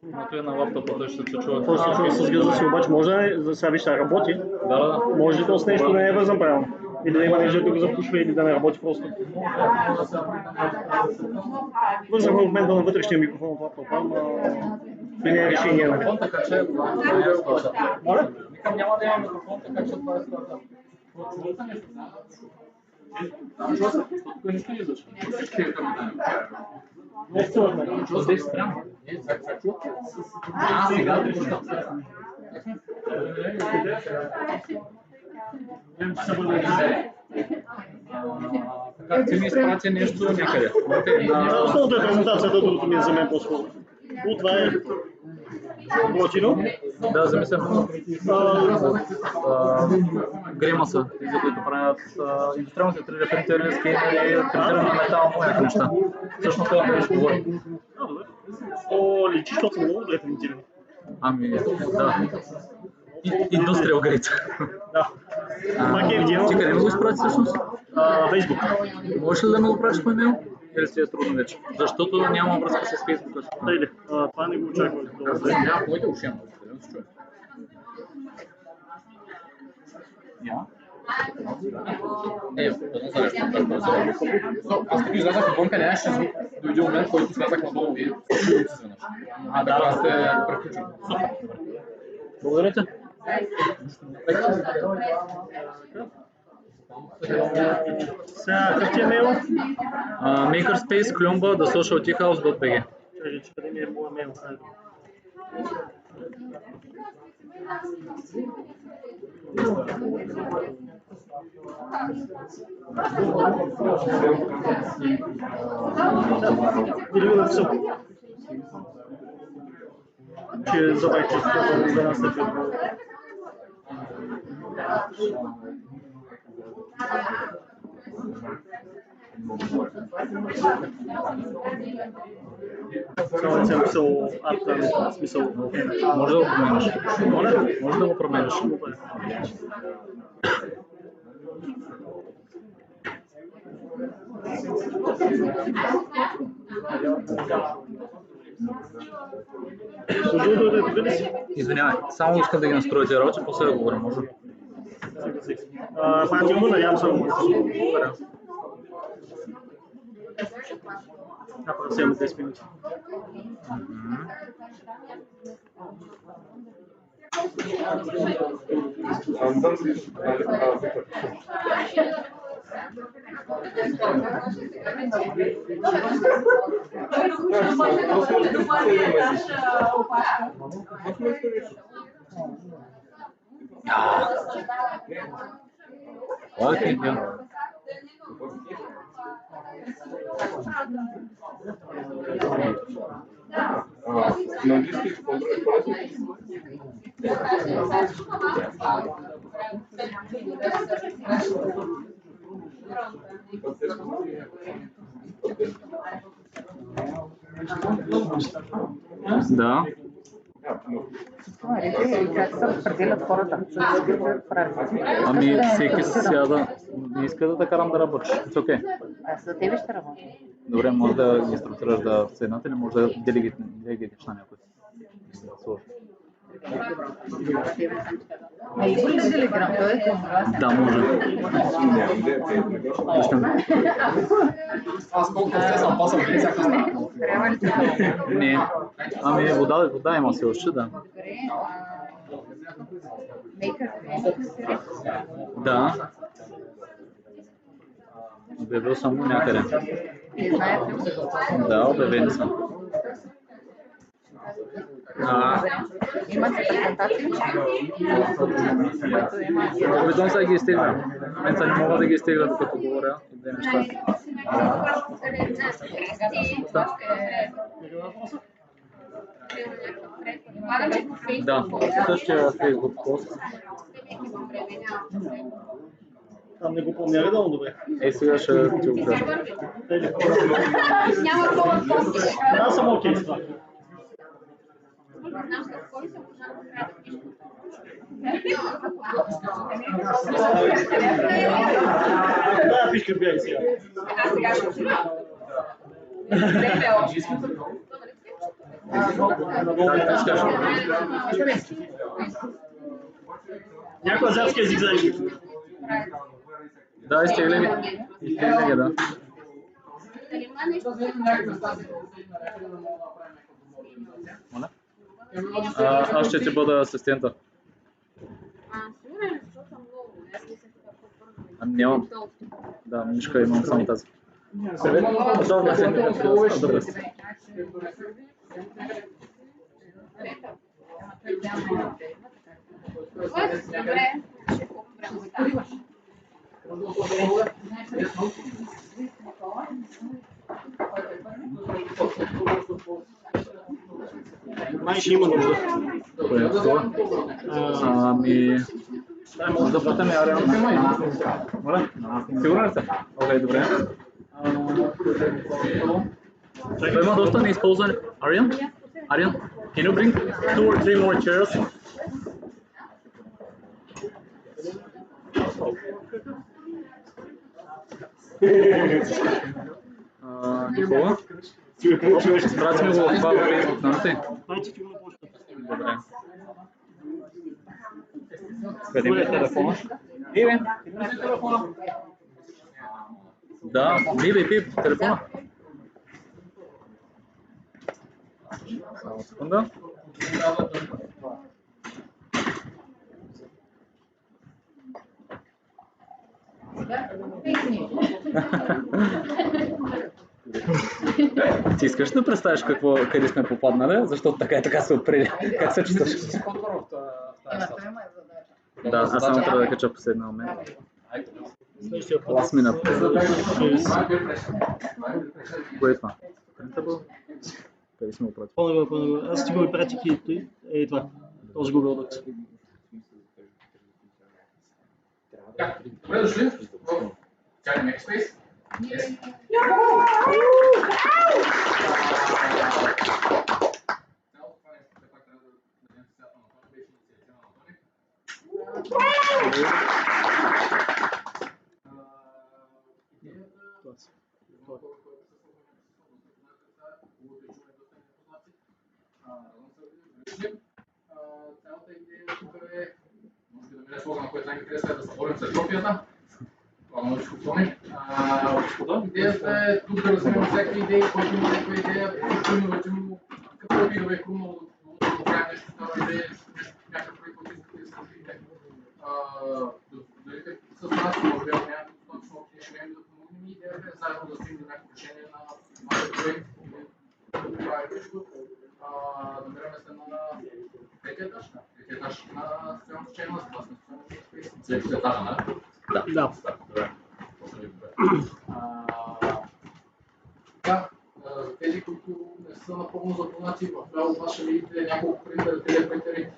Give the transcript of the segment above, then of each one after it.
Но той на лаптопа той ще се чува. Той се чува с гъза си, обаче може да сега виж, работи. Да. Може то с нещо не е вързан правилно. Или да има нещо да го запушва, или да не работи просто. Вързахме в момента на вътрешния микрофон от лаптопа, но при нея решение на микрофон, така че моля? Няма да има микрофон, така че това е страта. Чувате нещо? Чува се? Тук нищо не излъчва. Всички е към Не чуваме. Чува се спрямо. Сега да чувам. Така, ти ми изпрати нещо някъде. Основната е презентацията, другото ми е за мен по-скоро. Това е готино. Да, замислям. Гримаса, за които правят индустриалните 3D принтери, скейнери, принтери на метал, някакви неща. Всъщност това нещо говорим. Личи, защото са много добре принтирани. Ами, да. Industrial Grade. Да. Ти къде ми го изпрати всъщност? Фейсбук. Можеш ли да ме го пратиш по имейл? Или си е трудно вече? Защото нямам връзка с Фейсбука. Това не го очаквах. Няма моите уши, ама да се чуе. Аз като излязах отвънка, нямаше звук. Дойде момент, в който слязах надолу и слушах изведнъж. Така аз те превключвам. Благодаря ти. Сега, какъв ти е мейл? Makerspace, клюмба, thesocialteahouse.bg. Чакай, къде ми е моя мейл? Или го написал? Че забавих, че това да настъпи. Само съм писал арта, смисъл. Може да го промениш. Може да го промениш. Извинявай, само искам да ги настроя тези работи, после да говоря, може? Пати го, надявам се да го благодаря. Ако да взема 10 минути. Окей, да. На английски по-лесно? Да. Как се разпределят хората? Ами всеки сяда. Не иска да те карам да работиш. Окей. Аз за тебе ще работя. Добре, може да ги инструктираш да седнат или може да делегираш на някой. Иска ли да делегирам? Той е Да, може. Аз колко сте съм пасал всяка страна. Не. Ами вода има все още, да. Да. Обявил съм го някъде. Да, обявени съм. Имате презентации? Обидвам се да ги изтегля. В момента не мога да ги изтегля, докато говоря и две неща. Да, същия Facebook пост. Там не го помня редално добре. Сега ще ти го кажа. Няма такова пост. Аз съм окей с това. Да, пишка бяй сега. Как ще кажа? Някой азиатски език знаеш. Да, изтегли ги, да. Моля? Аз ще ти бъда асистента. Нямам. Да, мишка имам само тази. Добре. Май ще има нужда. Ами... Може да питаме Ариан. Моля? Сигурен ли сте? Окей, добре. Той има доста неизползвани. Ариан? Ариан? Can you bring 2 or 3 more chairs? Никола? Изпрати ми го в това време от нас. Добре. Къде ми е телефона? Бибе, ти носи телефона? Да, Бибе, пип, телефона. Само секунда. Ти искаш да представиш къде сме попаднали? Защото така и така се отпрели. Как се чувстваш? Да, аз само трябва да кача последния момент. Last minute. Кое е това? Къде сме опрати? По-нагоре. Аз ти го изпратих и е това. Този Google Docs. Добре дошли в Social Makerspace. Цялата идея тук е, може би да ми не слога, на което най-интересно е да се борим с копията. Това много всичко спомни. Идеята е тук да развиваме всяка идея, който има някаква идея, иновативно, каквото и да е хрумнало да направим нещо, такава идея, някакъв проект, който искате да се развиете. Дойдете с нас, може би, няма достатъчно опити, ще да помогнем и идеята е заедно да стигнем някакво решение на вашия проект или да правим нещо. Намираме се на третия етаж на социалната чайна, с това сме социалната етажа, нали? Да. За тези, които не са напълно запознати, в ляво това ще видите няколко принтера, телепринтери.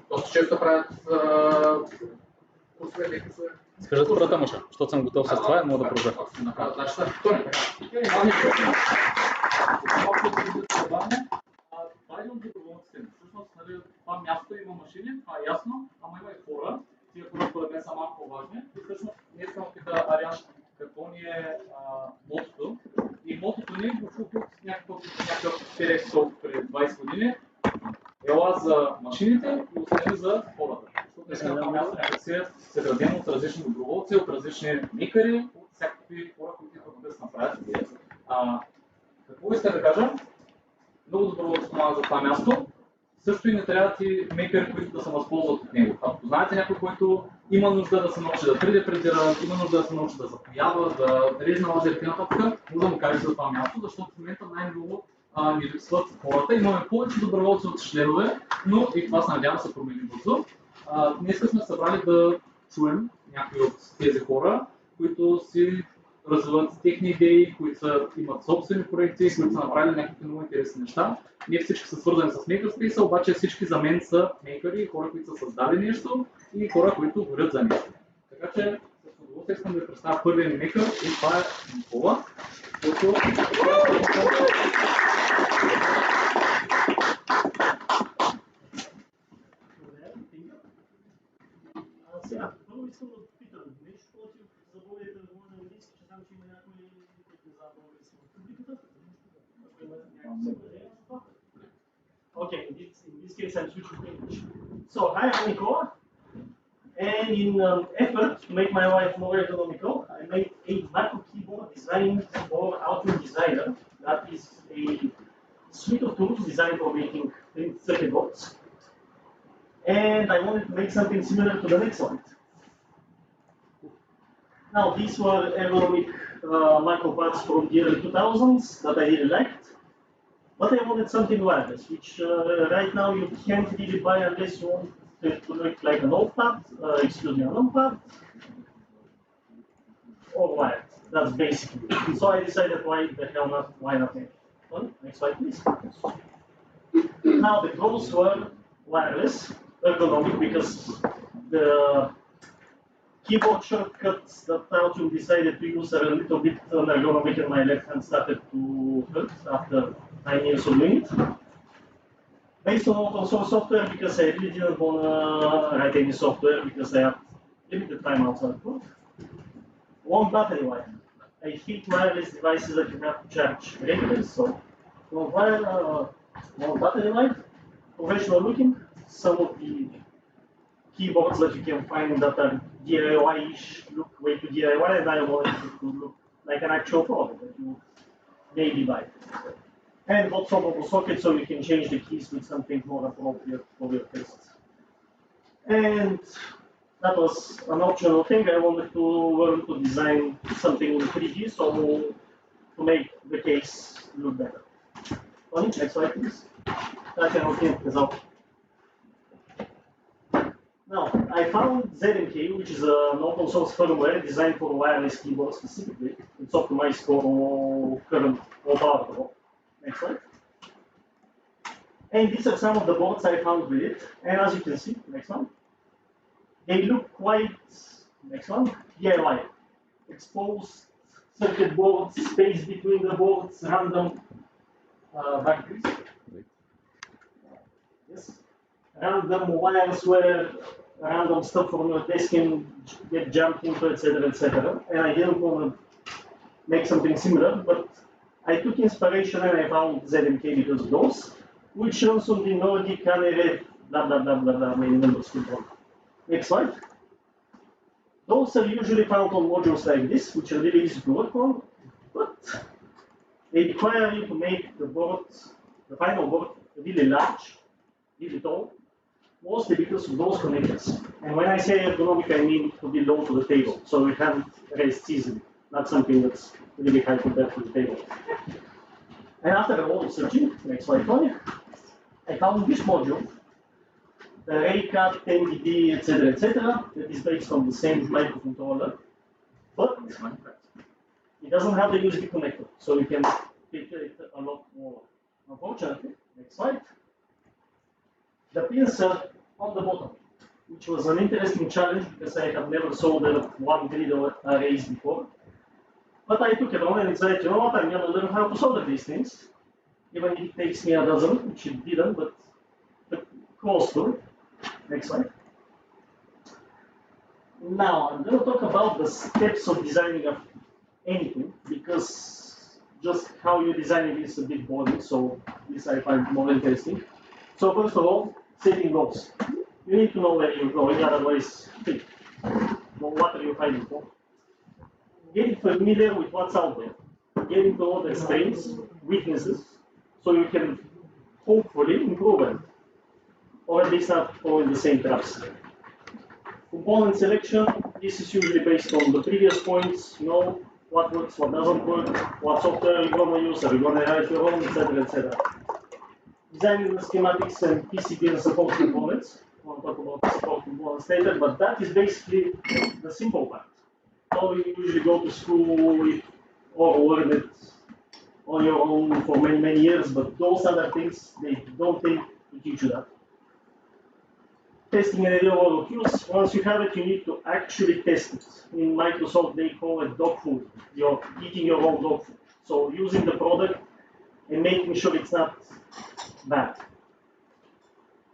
Доста често правят курсове, лекция. Скажете втората мъжа, защото съм готов с това и мога да продължа. Значи са втори. Това е един от доброволците. Всъщност, това място има машини, това е ясно, ама има и хора. Тия хора според мен са малко по-важни. И всъщност, ние искам да пита Ариан какво ни е мотото. И мотото ни го чух от някакъв TEDx преди 20 години. Ела за машините и остане за хората. Защото това място някакси е съградено от различни доброволци, от различни мейкъри, от всякакви хора, които идват да се направят идея. Какво иска да кажа? Много доброволци помагат за това място. Също и не трябва ти мейкъри, които да се възползват от него. Ако знаете някой, който има нужда да се научи да 3D принтира, има нужда да се научи да запоява, да резне лазер и нататък, може да му кажете за това място, защото в момента най-много ни липсват хората. Имаме повече доброволци от членове, но и това се надявам да се промени бързо. Днес сме събрали да чуем някои от тези хора, които си развиват техни идеи, които имат собствени проекти, които са направили някакви много интересни неща. Ние всички са свързани с Makerspace, обаче всички за мен са мейкъри, хора, които са създали нещо и хора, които горят за нещо. Така че с удоволствие искам да ви представя първия ми мейкър и това е Никола, който... Сега, първо искам да питам нещо, против забавите да може да видите, че там ще има някои, които не знам български от публиката. case I'm switching to English. So hi, I'm Nicola, and in an effort to make my life more economical, I made a macro keyboard designed for Altium Designer. That is a suite of tools designed for making printed circuit boards. And I wanted to make something similar to the next one. Now, these were ergonomic micro parts from the early 2000s that I really liked. But I wanted something wireless, which right now you can't really buy unless you want it to look like an old pad, an on pad, or wired. That's basically it. So I decided why the hell not, why not make it. Next slide, please. Now the pros were wireless, ergonomic, because the keyboard shortcuts that Altium decided to use are a little bit unergonomic, and my left hand started to hurt after 9 years of doing it. Based on open source software, because I really didn't want to write any software because I had limited time outside work. Long battery life. I hate wireless devices that you have to charge regularly, so long battery life, professional looking. Some of the keyboards that you can find that are DIY-ish look way too DIY, and I wanted it to look like an actual product that you maybe buy. And hot swappable socket, so you can change the keys with something more appropriate for your tastes. And that was an optional thing. I wanted to learn to design something in 3D, so to make the case look better. Next slide, please. That can help you result. Now, I found ZMK, which is an open source firmware designed for wireless keyboards specifically. It's optimized for current low power draw. Next slide. And these are some of the boards I found with it. And as you can see, next one, they look quite, next one, DIY. Exposed circuit boards, space between the boards, random batteries. Yes. Random wires where random stuff from your desk can get jumped into, etc., etc. And I didn't want to make something similar, but I took inspiration and I found ZMK because of those, which runs on the Nordic Canary, blah blah blah blah blah, many numbers control. Next slide. Those are usually found on modules like this, which are really easy to work on, but they require you to make the board, the final board, really large, really tall, mostly because of those connectors. And when I say ergonomic, I mean to be low to the table, so you can't rest easily, not something that's really high compared to the table. And after a lot of searching, next slide, I found this module, the RayCat 10DD, etc., that is based on the same microcontroller, but it doesn't have the USB connector, so you can take it a lot more. Unfortunately, next slide, the pins are on the bottom, which was an interesting challenge because I have never soldered one grid arrays before. But I took it on and decided, you know what, I'm going to learn how to solder these things. Even if it takes me a dozen, which it didn't, but close to it. Next slide. Now, I'm going to talk about the steps of designing anything, because just how you design it is a bit boring, so this I find more interesting. So first of all, setting goals. You need to know where you're going, otherwise, what are you fighting for? Getting familiar with what's out there, getting to know the strengths, weaknesses, so you can hopefully improve it, or at least not fall in the same traps. Component selection, this is usually based on the previous points, you know, what works, what doesn't work, what software you're going to use, are you going to write your own, etc., etc. Designing the schematics and PCB and support components. I want to talk about the support components later, but that is basically the simple part. So you usually go to school with, or learn it on your own for many, many years, but those other things, they don't take to teach you that. Testing in a real world use, once you have it, you need to actually test it. In Microsoft, they call it dog food. You're eating your own dog food. So using the product and making sure it's not bad.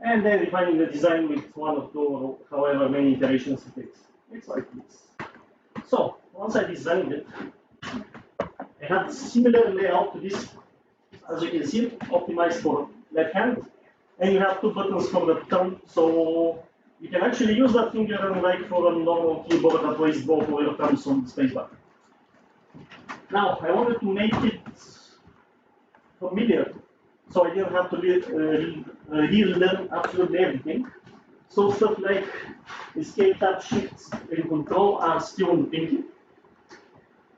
And then refining the design with one or two or however many iterations it takes. Next slide, please. So, once I designed it, I had a similar layout to this, as you can see, optimized for left hand, and you have 2 buttons for the thumb, so you can actually use that finger unlike for a normal keyboard that weighs both of your thumbs on the spacebar. Now, I wanted to make it familiar, so I didn't have to relearn absolutely everything. So stuff like escape, tab, shift, and control are still on the pinky.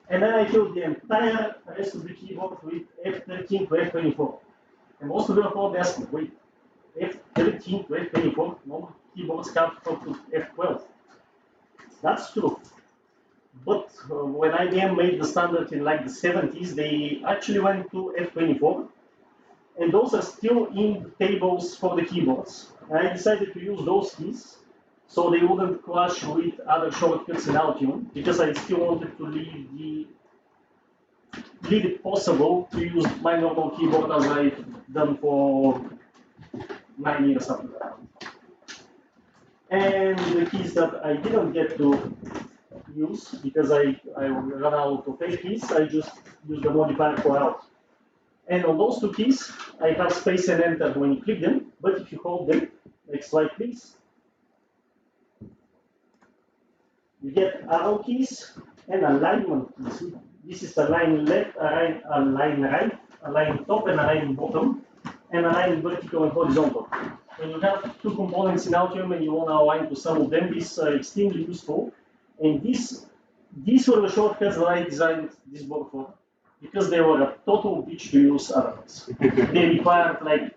And then I filled the entire rest of the keyboard with F13 to F24. And most of you are probably asking, wait, F13 to F24, normal keyboards come to F12. That's true. But when IBM made the standard in like the 70s, they actually went to F24. And those are still in tables for the keyboards. And I decided to use those keys so they wouldn't clash with other shortcuts in Altium, because I still wanted to leave it possible to use my normal keyboard as I've done for 9 years after that. And the keys that I didn't get to use because I ran out of 8 keys, I just used the modifier for out. And on those 2 keys, I have space and enter when you click them, but if you hold them, next slide please, you get arrow keys and alignment keys. This is align left, align right, align top and align bottom, and align vertical and horizontal. When you have 2 components in Altium and you want to align to some of them, these are extremely useful. And these were the shortcuts that I designed this board for, because they were a total bitch to use otherwise. They required like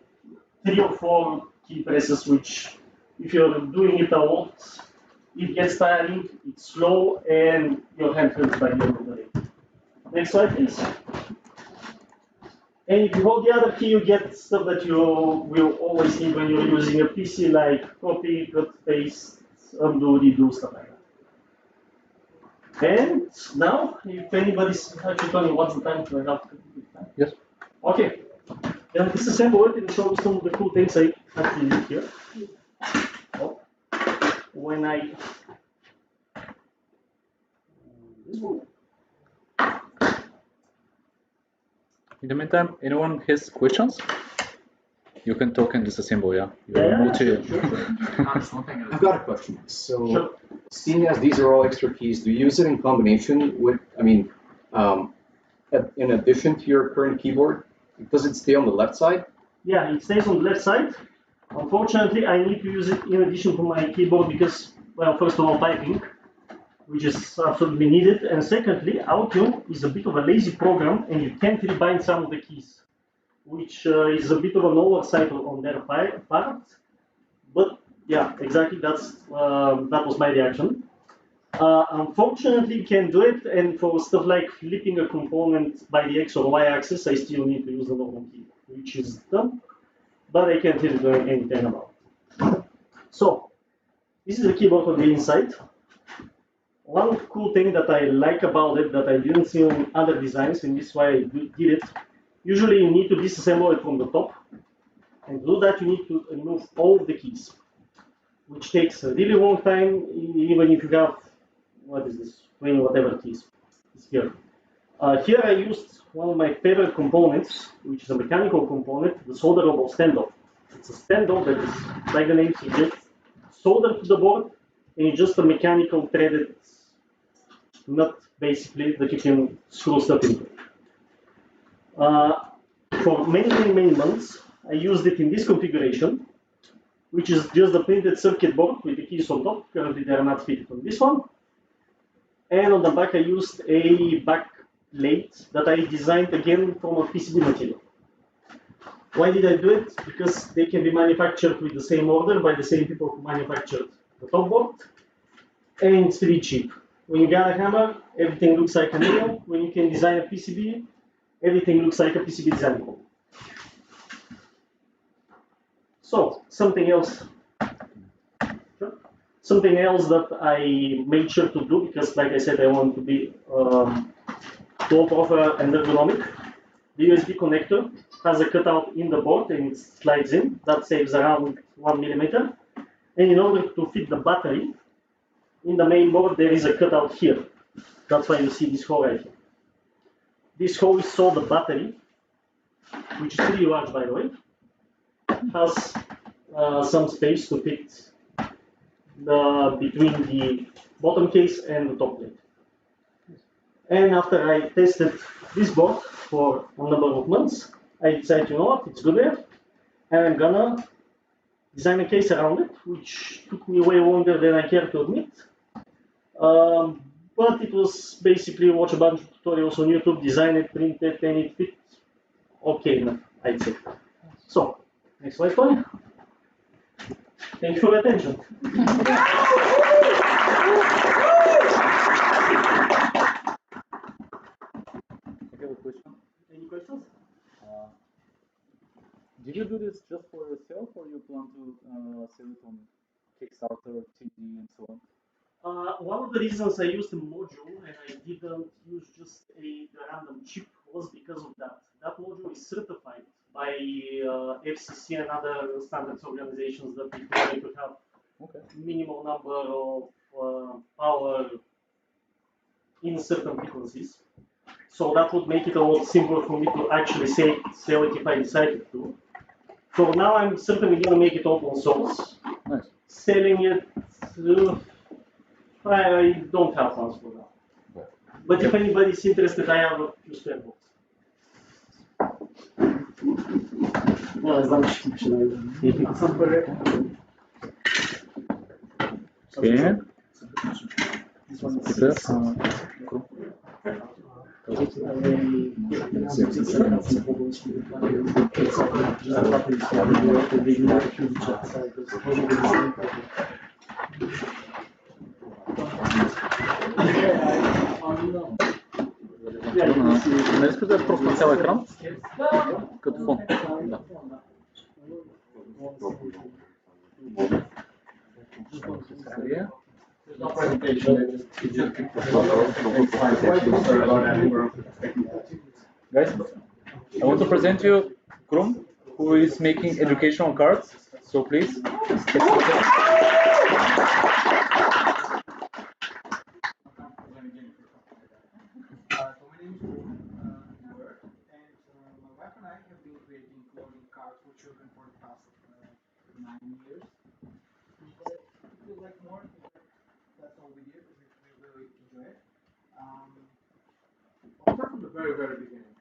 3 or 4 key presses, which if you're doing it a lot, it gets tiring, it's slow, and your hand hurts by the end of the day. Next slide, please. And if you hold the other key, you get stuff that you will always need when you're using a PC, like copy, cut, paste, undo, redo, stuff like that. And now, if anybody's actually telling me what's the time, do I have to time? Yes. Okay. Then disassemble it and show you some of the cool things I actually did here. Oh. When I this one. In the meantime, anyone has questions? You can talk and disassemble, yeah? Sure. I've got a question. So, Sure. seeing as these are all extra keys, do you use it in combination with, in addition to your current keyboard? Does it stay on the left side? Yeah, it stays on the left side. Unfortunately, I need to use it in addition to my keyboard because, well, first of all, typing, which is absolutely needed. And secondly, Altium is a bit of a lazy program and you can't rebind some of the keys, which is a bit of an oversight on their part. But yeah, exactly, that was my reaction. Unfortunately, you can do it, and for stuff like flipping a component by the X or Y axis, I still need to use the normal key, which is dumb, but I can't really do anything about it. So, this is the keyboard on the inside. One cool thing that I like about it that I didn't see on other designs, and this is why I did it, usually you need to disassemble it from the top, and to do that you need to remove all of the keys, which takes a really long time, even if you have, what is this, 20 whatever keys is here. Here I used one of my favorite components, which is a mechanical component, the solderable standoff. It's a standoff that is, like the name suggests, soldered to the board, and it's just a mechanical threaded nut, basically, that you can screw stuff into. For many months, I used it in this configuration, which is just the printed circuit board with the keys on top. Currently, they are not fitted on this one. And on the back, I used a back plate that I designed again from a PCB material. Why did I do it? Because they can be manufactured with the same order by the same people who manufactured the top board, and it's pretty cheap. When you got a hammer, everything looks like a nail. When you can design a PCB, everything looks like a PCB design code. So, something else that I made sure to do, because like I said, I want to be low profile and ergonomic. The USB connector has a cutout in the board and it slides in. That saves around 1 millimeter. And in order to fit the battery, in the main board there is a cutout here. That's why you see this hole right here. This hole is so the battery, which is pretty large by the way, has some space to fit between the bottom case and the top plate. And after I tested this board for a number of months, I decided, you know what, it's good there, and I'm gonna design a case around it, which took me way longer than I care to admit. But it was basically watch a bunch of tutorials on YouTube, design it, print it, and it fit okay enough, I'd say. So, next slide, Tony. Thank you for your attention. I have a question. Any questions? Did you do this just for yourself, or you plan to sell it on Kickstarter, TD, and so on? One of the reasons I used a module and I didn't use just a random chip was because of that. That module is certified by FCC and other standards organizations that require you to have minimal number of power in certain frequencies. So that would make it a lot simpler for me to actually sell it if I decided to. So now I'm certainly going to make it open source. Nice. Selling it, I don't have plans for now. But if anybody's interested, I have a few spare books. Okay. Не искаш да е просто на цял екран? Като фон. Да. Guys, I want to present you Krum, who is making educational cards. So please. I'll start from the very beginning.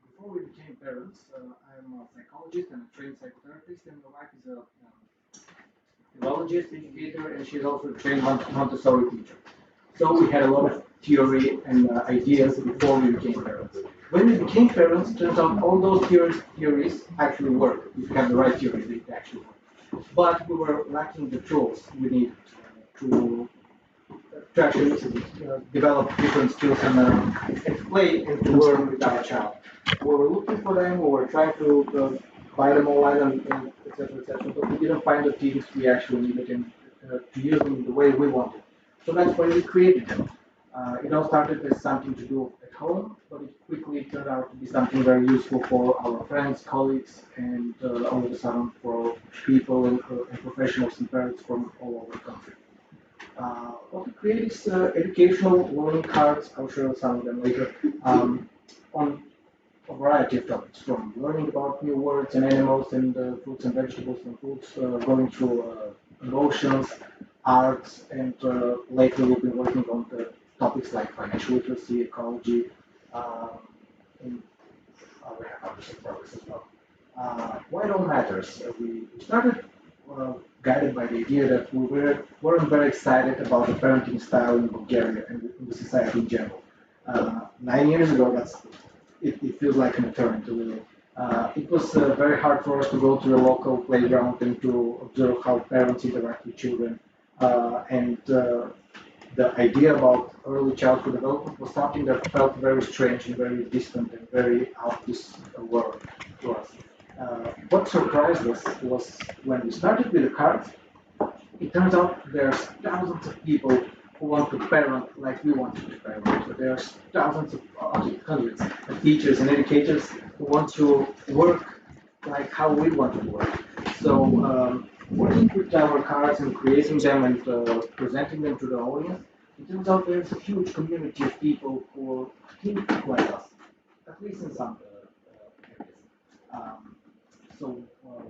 Before we became parents, I'm a psychologist and a trained psychotherapist, and my wife is a neurologist, educator, and she's also a trained Montessori teacher. So we had a lot of theory and ideas before we became parents. When we became parents, it turns out all those theories actually work. If you have the right theories, they actually work. But we were lacking the tools we needed to actually develop different skills and play and to learn with our child. We were looking for them, we were trying to buy them online and etc., but we didn't find the things we actually needed and to use them the way we wanted. So that's why we created them. It all started as something to do at home, but it quickly turned out to be something very useful for our friends, colleagues, and all of a sudden for people and professionals and parents from all over the country. What we create is educational learning cards. I'll show you some of them later on a variety of topics, from learning about new words and animals and fruits and vegetables and foods, going through emotions, arts, and lately we've been working on the topics like financial literacy, ecology, and we have other topics as well. Why it all matters? We started guided by the idea that we weren't very excited about the parenting style in Bulgaria and in the society in general. 9 years ago, it feels like an eternity, really. It was very hard for us to go to the local playground and to observe how parents interact with children. And the idea about early childhood development was something that felt very strange and very distant and very out of this world to us. What surprised us was when we started with the cards, it turns out there's thousands of people who want to parent like we wanted to parent. So there's thousands of hundreds of teachers and educators who want to work like how we want to work. So working with our cards and creating them and presenting them to the audience, it turns out there's a huge community of people who think like us, at least in some areas. So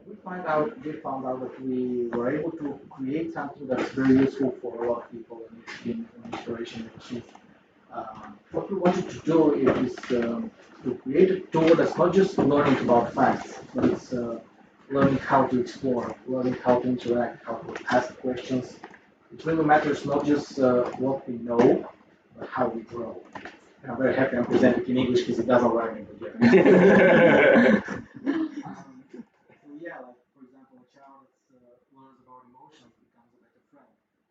we found out that we were able to create something that's very useful for a lot of people, and it's been an inspiration ever since. What we wanted to do is to create a tool that's not just learning about facts, but it's learning how to explore, learning how to interact, how to ask questions. It really matters not just what we know, but how we grow. And I'm very happy I'm presenting in English because it doesn't work in Bulgarian. So yeah, like for example, a child that learns about emotions becomes a better friend.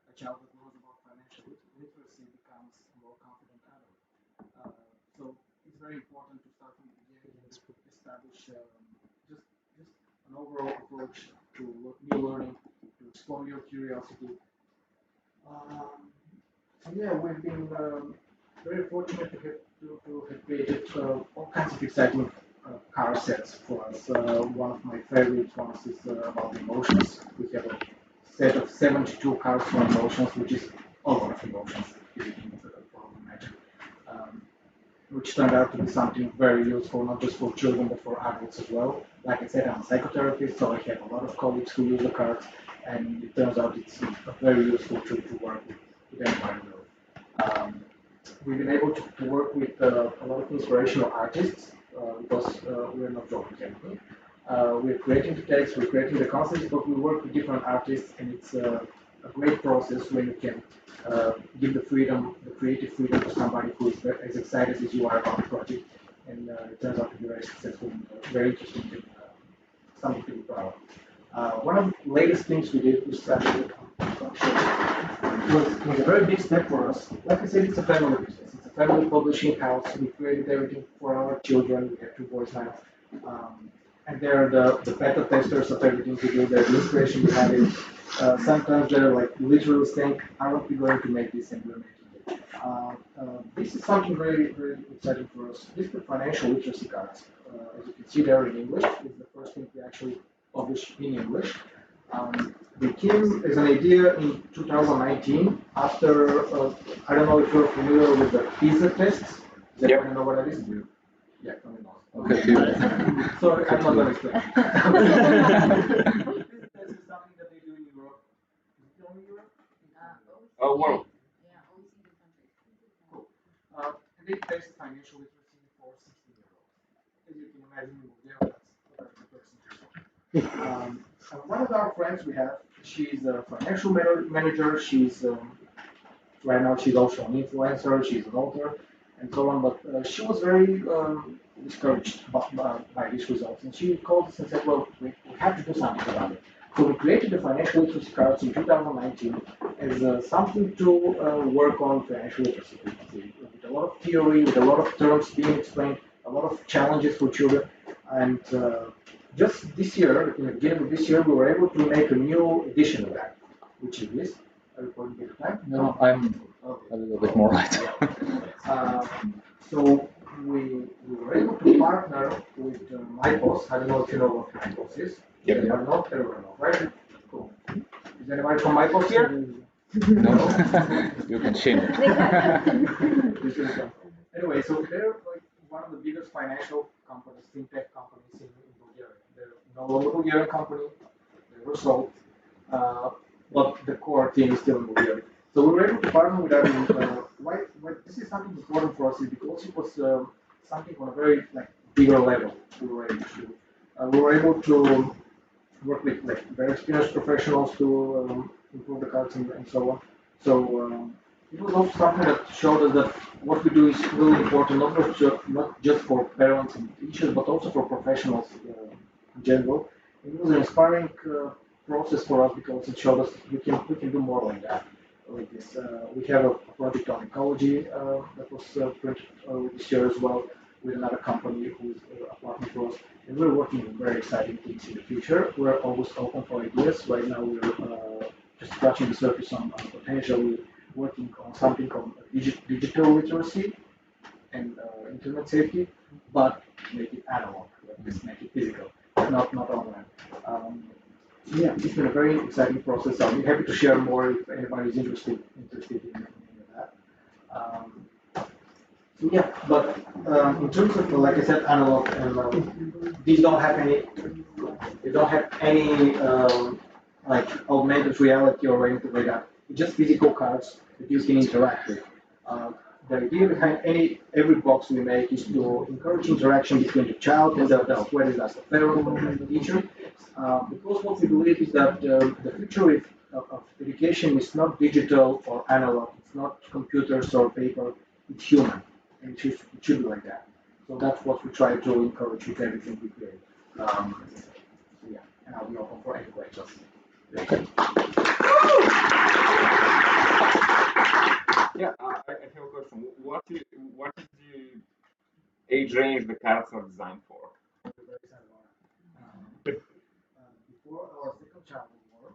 A child that learns about financial literacy becomes a more confident adult. So it's very important to start from the beginning and establish just an overall approach to new learning, to explore your curiosity. So yeah, we've been very fortunate to have created all kinds of exciting car sets for us. One of my favorite ones is about emotions. We have a set of 72 cars for emotions, which is a lot of emotions, if you can probably imagine. Which turned out to be something very useful, not just for children, but for adults as well. Like I said, I'm a psychotherapist, so I have a lot of colleagues who use the cards, and it turns out it's a very useful tool to work with anybody really. We've been able to work with a lot of inspirational artists because we're not joking anything. We're creating the text, we're creating the concepts, but we work with different artists, and it's a great process when you can give the freedom, the creative freedom to somebody who is as excited as you are about the project, and it turns out to be very successful and very interesting and something to be proud of. One of the latest things we did was actually was a very big step for us. Like I said, it's a family business. It's a family publishing house. We created everything for our children. We have 2 boys now. And they're the beta testers of everything we do. They're the inspiration behind it. Sometimes they're like literally saying, aren't we going to make this, and we're making it. This is something very, very exciting for us. This is the financial literacy cards. As you can see, they're in English. It's the first thing we actually publish in English. They came as an idea in 2019 after, I don't know if you're familiar with the PISA tests. Does anyone know what that is? Yeah, Tony knows. Okay. Sorry, I'm not going to explain. This is something that they do in Europe. Is it only Europe? Oh, world. Cool. And they test financial literacy for 16-year-olds. As you can imagine, in Bulgaria, that's a person. And one of our friends we have, she's a financial manager. She's right now she's also an influencer. She's an author, and so on. But she was very discouraged by these results, and she called us and said, "Well, we have to do something about it." So we created the financial literacy cards in 2019 as something to work on financial literacy with a lot of theory, with a lot of terms being explained, a lot of challenges for children, and just this year, in the beginning of this year, we were able to make a new edition of that, which is this. Are you going to get time? No, I'm a little bit more light. So we were able to partner with MyBoss. I don't know if you know what MyBoss is. Yep. Anyone know? Everyone knows, right? Cool. Is anybody from MyBoss here? No, you can shame it. Anyway, so they're like one of the biggest financial companies, fintech companies in Bulgaria. They're no longer a Bulgarian company. They were sold, but the core team is still in Bulgaria. So we were able to partner with them. Why this is something important for us is because it was something on a very bigger level. We were able to work with very experienced professionals to improve the cards and so on. So it was also something that showed us that what we do is really important, not just for parents and teachers, but also for professionals in general. It was an inspiring process for us because it showed us we can do more like that. Like this, we have a project on ecology that was printed this year as well with another company who is a partner for us, and we're working on very exciting things in the future. We're always open for ideas. Right now, we're just scratching the surface on potentially working on something called digital literacy and internet safety, but make it analog, just make it physical, not online. So yeah, it's been a very exciting process. I'll be happy to share more if anybody is interested in that. So yeah, but in terms of like I said, analog and these don't have any. don't have any like augmented reality or anything like that. It's just physical cards that you can interact with. The idea behind every box we make is to encourage interaction between the child and the adult, whether that's the parent or the teacher. Because what we believe is that the future of education is not digital or analog. It's not computers or paper. It's human, and it should be like that. So that's what we try to encourage with everything we create. So yeah, and I'll be open for any questions. Okay. Yeah, I have a question. What is the age range the cards are designed for? Before our second child was born,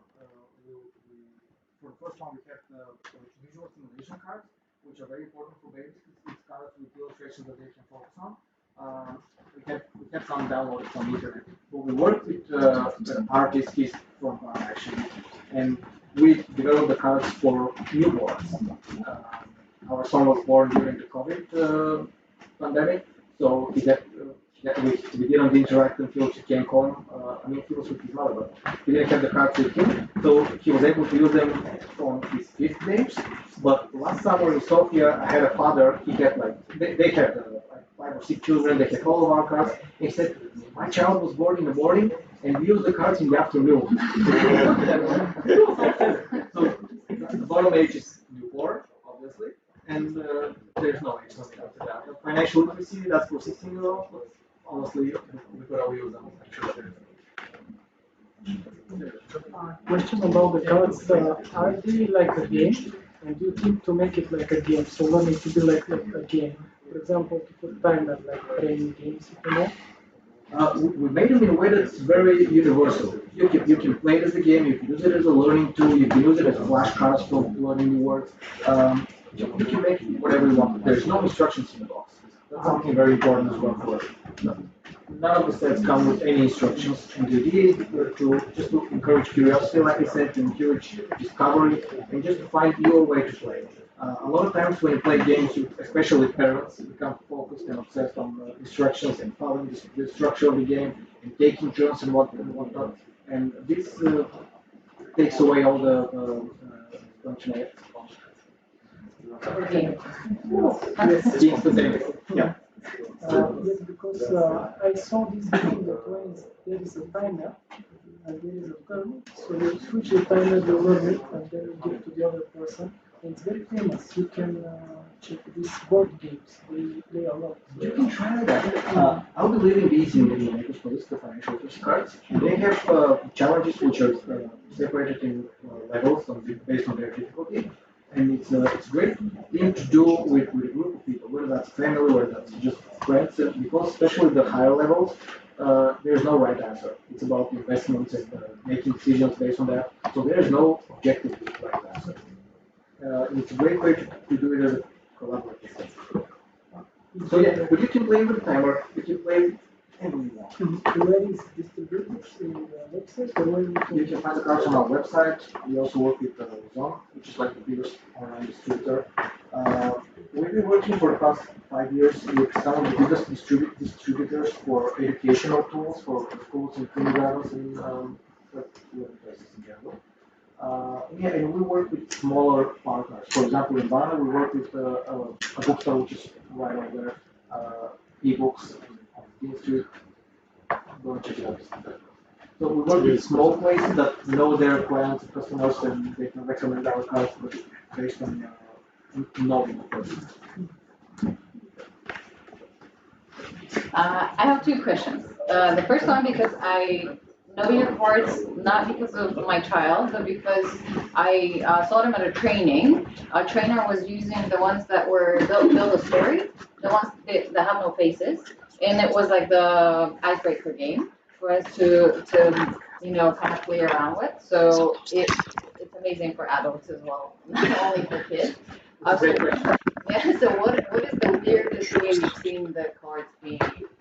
for the first one we had visual simulation cards, which are very important for babies. It's cards with illustrations that they can focus on. We had some downloaded from internet, but we worked with the artist from actually, and we developed the cards for newborns. Our son was born during the COVID pandemic, so we didn't interact until she came home. I mean, he was with his mother, but we didn't have the cards with him, so he was able to use them on his fifth games. But last summer in Sofia, I had a father. He had they had like 5 or 6 children. They had all of our cards. He said, "My child was born in the morning, and we used the cards in the afternoon." So the bottom age is newborn, obviously, and there's no age limit after that. The financial literacy, that's for 16-year-olds, but honestly, we could all use them. Question about the cards. Are they like a game? And do you think to make it like a game, so learning to be like a game? For example, to put timer like training games, if you know? We made them in a way that's very universal. You can play it as a game, you can use it as a learning tool, you can use it as flashcards for learning new words. You can make whatever you want. There's no instructions in the box. That's something very important as well for us. None of the sets come with any instructions, and the idea is to encourage curiosity, like I said, to encourage discovery, and just to find your way to play. A lot of times when you play games, especially with parents, become focused and obsessed on instructions and following the structure of the game and taking turns and whatnot. And this takes away all the functionality. Yeah. Yes, because I saw this game that when there is a timer and there is a turn, so you switch the timer, you learn it, and then you give to the other person. And it's very famous. You can check these board games. They play a lot. You can try that. I'll be leaving these in the Makerspace, the financial literacy cards. They have challenges which are separated in levels based on their difficulty. And it's a great thing to do with a group of people, whether that's family, whether that's just friends, because especially the higher levels, there's no right answer. It's about investments and making decisions based on that. So there's no objective right answer. It's a great way to do it as a collaborative thing. So yeah, but you can play with the timer, you can play anything you want. Where is distributed in the website, or where You can find the cards on our website. We also work with Zone, which is like the biggest online distributor. We've been working for the past 5 years with some of the biggest distributors for educational tools for schools and kindergartens in places in general. Yeah, and we work with smaller partners. For example, in Varna, we work with a bookstore which is right over there, ebooks on Dean Street. Go and check it out. So we work with small places that know their clients and customers, and they can recommend our cards based on knowing the person. I have 2 questions. The first one, because I know your cards not because of my child, but because I saw them at a training. A trainer was using the ones that were build a story, the ones that have no faces, and it was like the icebreaker game for us to kind of play around with. So it's amazing for adults as well, not only for kids. Yeah. So what is the weirdest way you've seen the cards being used?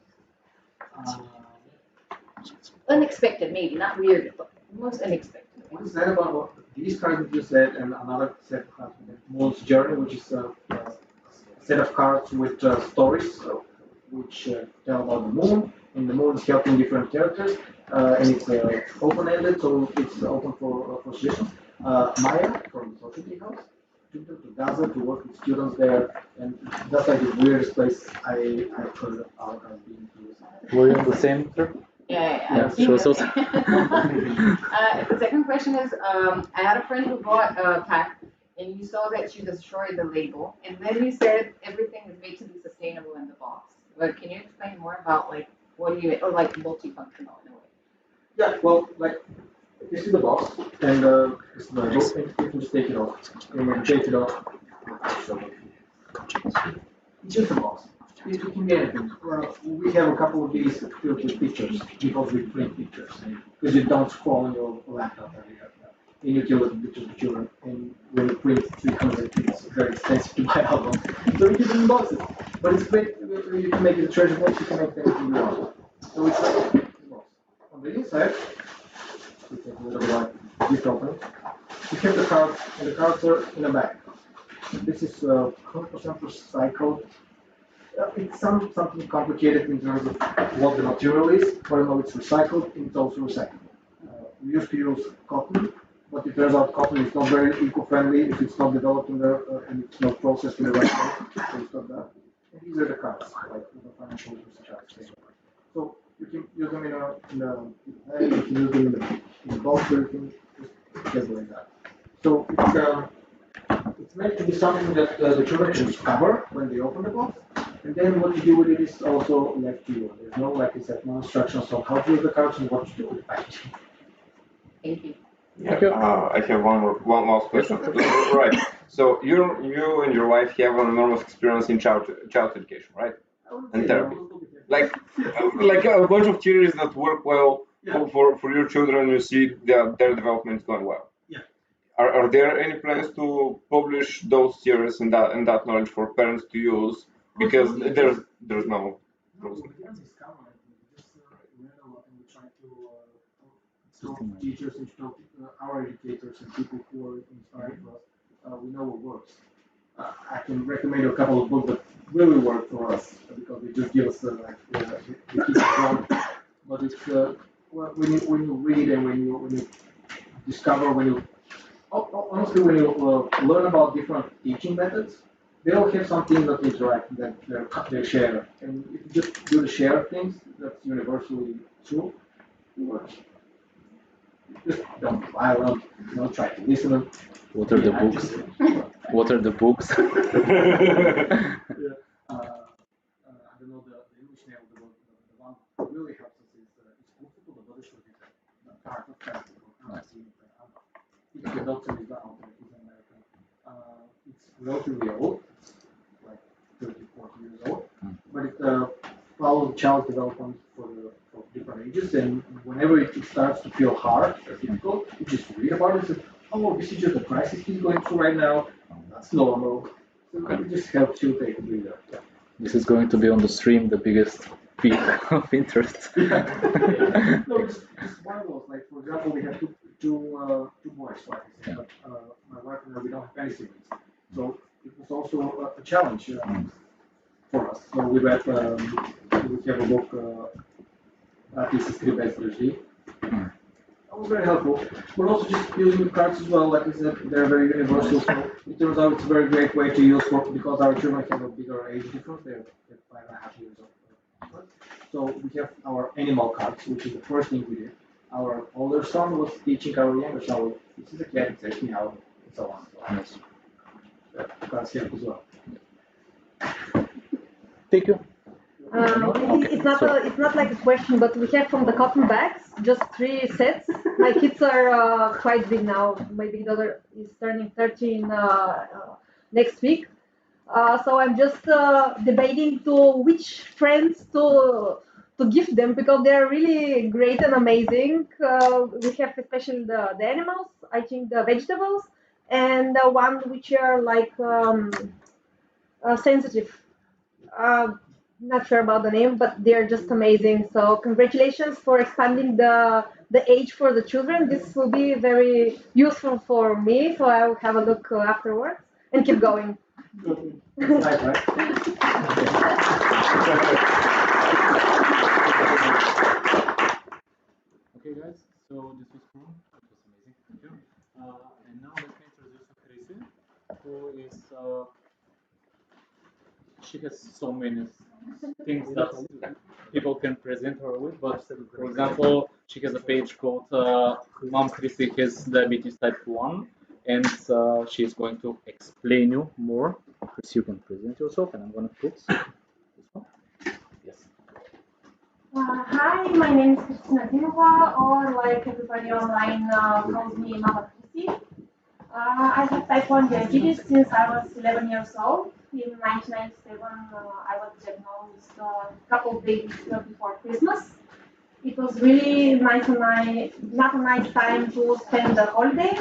Unexpected, maybe not weird, but most unexpected. What is that about these cards that you said, and another set of cards, Moon's Journey, which is a set of cards with stories. So which tell about the moon, and the moon is helping different characters, and it's open-ended, so it's open for suggestions. Maya from the Social House took them to Gaza to work with students there, and that's like the weirdest place I've heard of our being used. Were you on the same trip? Yeah, she was also. The second question is, I had a friend who bought a pack, and you saw that she destroyed the label, and then you said everything is made to be sustainable in the box. But can you explain more about like what do you or like multifunctional in a way? Yeah, well, like this is the box, and this is the label. You can just take it off, and then take it off. It's just a box. It can be anything. We have a couple of these filled with pictures because we print pictures, because you don't scroll on your laptop every day. And you kill the pictures of children, and when you print 300, it's very expensive to buy albums. So we keep it in boxes. But it's great. You can make it a treasure box. You can make anything you want. So it's like a box. On the inside, we take a little bit like gift opening. You have the cards, and the cards are in a bag. This is 100% recycled. It's something complicated in terms of what the material is, but no, it's recycled and it's also recyclable. We used to use cotton, but it turns out cotton is not very eco-friendly if it's not developed in the and it's not processed in the right way. So it's not that. And these are the cards, like the financial usage cards. So you can use them you can use them in the box, or you can just get like that. So it's meant to be something that the children can discover when they open the box. And then what you do with it is also left to you. There's no, like I said, no instructions on how to use the cards and what to do with the packaging. Thank you. Yeah, I have one last question. Right. So you and your wife have an enormous experience in child education, right? And therapy. Like a bunch of theories that work well for your children. You see their development going well. Yeah. Are there any plans to publish those theories and that knowledge for parents to use? Because there's no rules. We didn't discover it. We just read a lot and we tried to talk teachers and talk our educators and people who are inspiring for us. We know what works. I can recommend a couple of books that really work for us because they just give us the keep it going. But it's when you read and when you discover honestly when you learn about different teaching methods. They all have something that interact, that they share. And if you just do the share things, that's universally true. It works. Just don't fly around, try to listen. What are the books? What are the books? I don't know the English name of the book. The one that really helps us is the British part of fantasy. It's the doctor is down. He's American. It's relatively old. 30, 40 years old, but it follows child development for different ages, and whenever it starts to feel hard or difficult, you just read about it and say, oh, this is just a crisis he's going through right now, that's normal. So it just helps you take a breather. Yeah. This is going to be on the stream, the biggest peak of interest. Yeah. No, it's one of those, like for example, we have two boys, like I said, but my wife and I, we don't have any siblings. So it was also a challenge for us. So we read, we have a book, ep.3. That was very helpful. But also just using the cards as well, like I said, they're very universal. So it turns out it's a very great way to use because our children have a bigger age difference. They're 5.5 years old. So we have our animal cards, which is the first thing we did. Our older son was teaching our younger son, this is a cat, it says meow, and so on. So cards help as well. Thank you. It's not like a question, but we have from the cotton bags just 3 sets. My kids are quite big now. My big daughter is turning 13 next week. So I'm just debating to which friends to gift them because they're really great and amazing. We have especially the animals, I think the vegetables, and the ones which are like sensitive. Not sure about the name, but they're just amazing. So congratulations for expanding the age for the children. This will be very useful for me, so I will have a look afterwards and keep going. Good. Right, right. Okay, guys. So this was fun. It was amazing. Thank you. And now let me introduce Chrissy, who is she has so many things that people can present her with. But for example, she has a page called Mom Chrissy has diabetes type 1, and she is going to explain you more. Chris, you can present yourself, and I'm going to put this one. Yes. Hi, my name is Christina Dinova, or like everybody online calls me Mama Chrissy. I have type 1 diabetes since I was 11 years old. In 1997, I was diagnosed a couple of days before Christmas. It was really not a nice time to spend the holiday.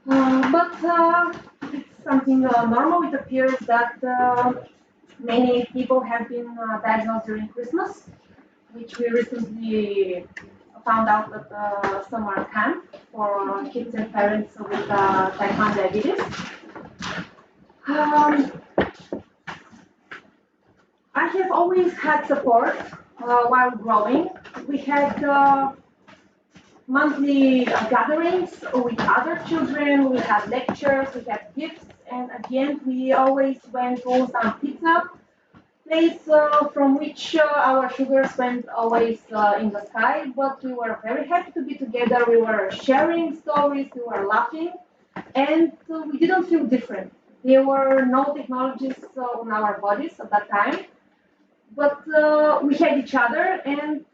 But it's something normal. It appears that many people have been diagnosed during Christmas, which we recently found out at the summer camp for kids and parents with type 1 diabetes. I have always had support while growing. We had monthly gatherings with other children, we had lectures, we had gifts, and at the end we always went to some pizza place from which our sugars went always in the sky, but we were very happy to be together. We were sharing stories, we were laughing, and we didn't feel different. There were no technologies on our bodies at that time, but we had each other, and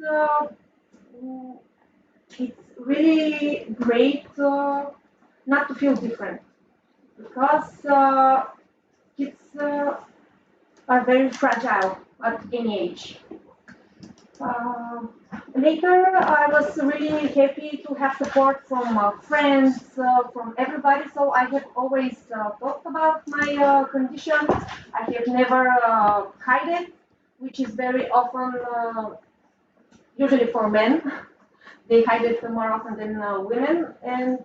it's really great not to feel different, because kids are very fragile at any age. Later, I was really happy to have support from friends, from everybody. So I have always talked about my condition. I have never hid it, which is very often, usually for men. They hide it more often than women. And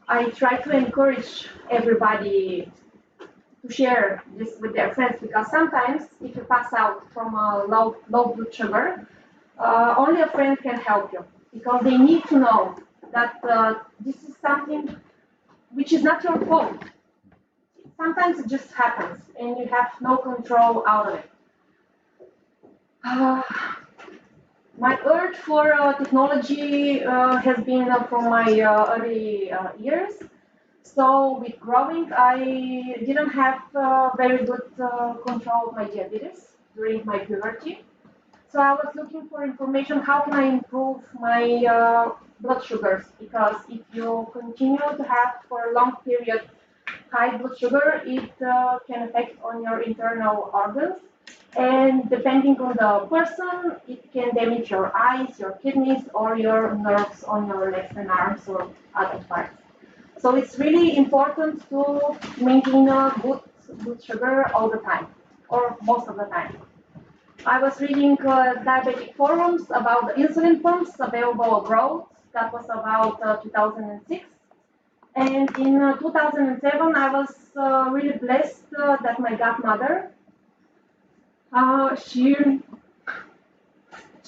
I try to encourage everybody to share this with their friends, because sometimes if you pass out from a low blood sugar, only a friend can help you, because they need to know that this is something which is not your fault. Sometimes it just happens and you have no control out of it. My urge for technology has been from my early years. So with growing, I didn't have very good control of my diabetes during my puberty. So I was looking for information, how can I improve my blood sugars? Because if you continue to have for a long period high blood sugar, it can affect on your internal organs. And depending on the person, it can damage your eyes, your kidneys, or your nerves on your legs and arms or other parts. So it's really important to maintain a good blood sugar all the time, or most of the time. I was reading diabetic forums about the insulin pumps available abroad. That was about 2006. And in 2007, I was really blessed that my godmother, she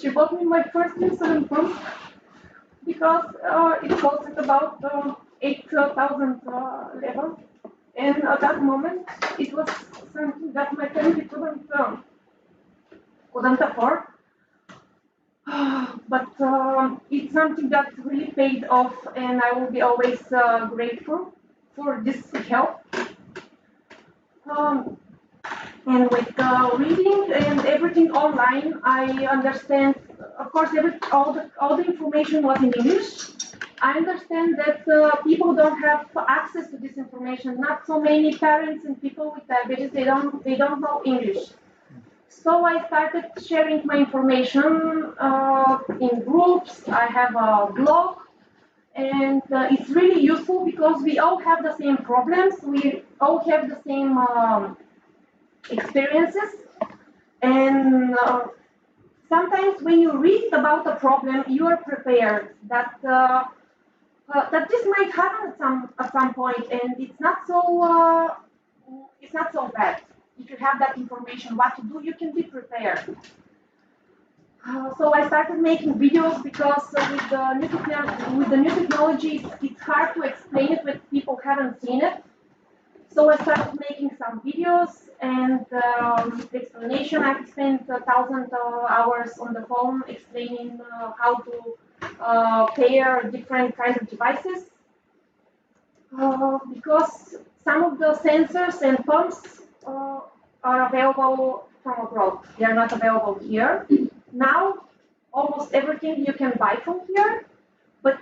bought me my first insulin pump, because it costed about 8,000 level. And at that moment, it was something that my family couldn't afford. But it's something that really paid off, and I will be always grateful for this help. And with reading and everything online, I understand, of course, all the information was in English. I understand that people don't have access to this information. Not so many parents and people with diabetes, they don't know English. So I started sharing my information in groups. I have a blog, and it's really useful because we all have the same problems. We all have the same experiences, and sometimes when you read about a problem, you are prepared that that this might happen at some point, and it's not so it's not so bad. If you have that information, what to do, you can be prepared. So I started making videos because with the new technology, it's hard to explain it when people haven't seen it. So I started making some videos and explanation. I've spent 1,000 hours on the phone explaining how to pair different kinds of devices. Because some of the sensors and pumps are available from abroad. They are not available here. Now, almost everything you can buy from here, but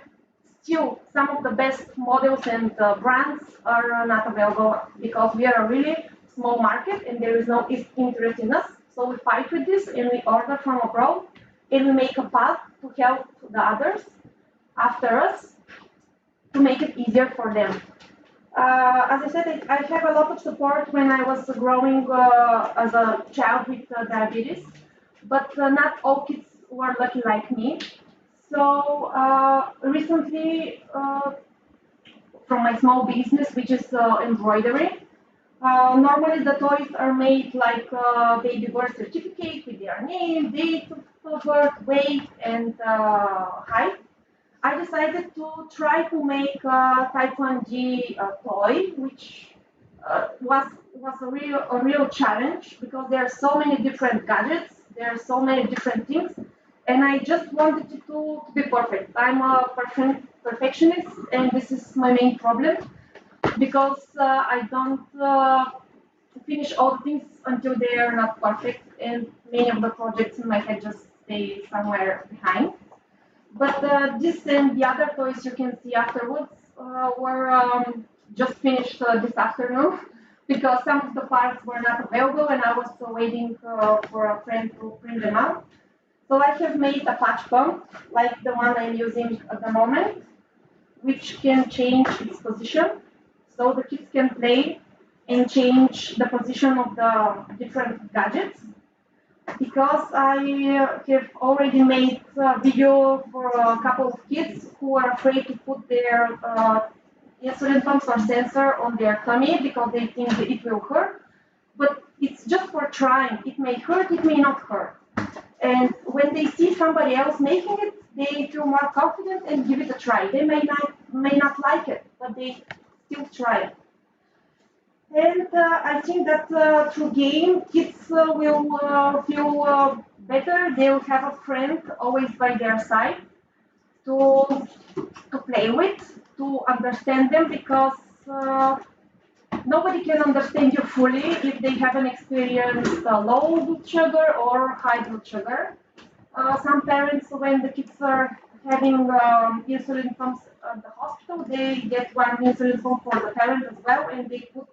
still, some of the best models and brands are not available because we are a really small market and there is no interest in us. So we fight with this and we order from abroad and we make a path to help the others after us to make it easier for them. As I said, I have a lot of support when I was growing as a child with diabetes, but not all kids were lucky like me. So recently, from my small business, which is embroidery, normally the toys are made like baby birth certificate with their name, date of birth, weight, and height. I decided to try to make a Type 1G toy, which was a real challenge because there are so many different gadgets, there are so many different things, and I just wanted it to be perfect. I'm a perfectionist, and this is my main problem because I don't finish all the things until they are not perfect, and many of the projects in my head just stay somewhere behind. But this and the other toys you can see afterwards were just finished this afternoon because some of the parts were not available and I was waiting for a friend to print them out. So I have made a patch pump like the one I'm using at the moment, which can change its position. So the kids can play and change the position of the different gadgets. Because I have already made a video for a couple of kids who are afraid to put their insulin pumps or sensor on their tummy because they think that it will hurt. But it's just for trying. It may hurt, it may not hurt. And when they see somebody else making it, they feel more confident and give it a try. They may not like it, but they still try it. And I think that through game, kids will feel better. They will have a friend always by their side to play with, to understand them, because nobody can understand you fully if they haven't experienced low blood sugar or high blood sugar. Some parents, when the kids are having insulin pumps at the hospital, they get one insulin pump for the parent as well, and they put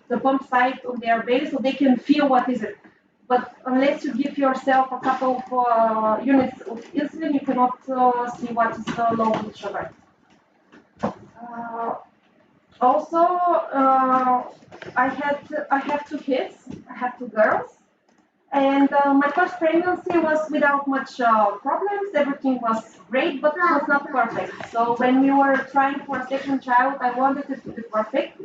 the pump site on their belly so they can feel what is it. But unless you give yourself a couple of units of insulin, you cannot see what is low blood sugar. Also, I have two kids. I have two girls, and my first pregnancy was without much problems. Everything was great, but it was not perfect. So when we were trying for a second child, I wanted it to be perfect.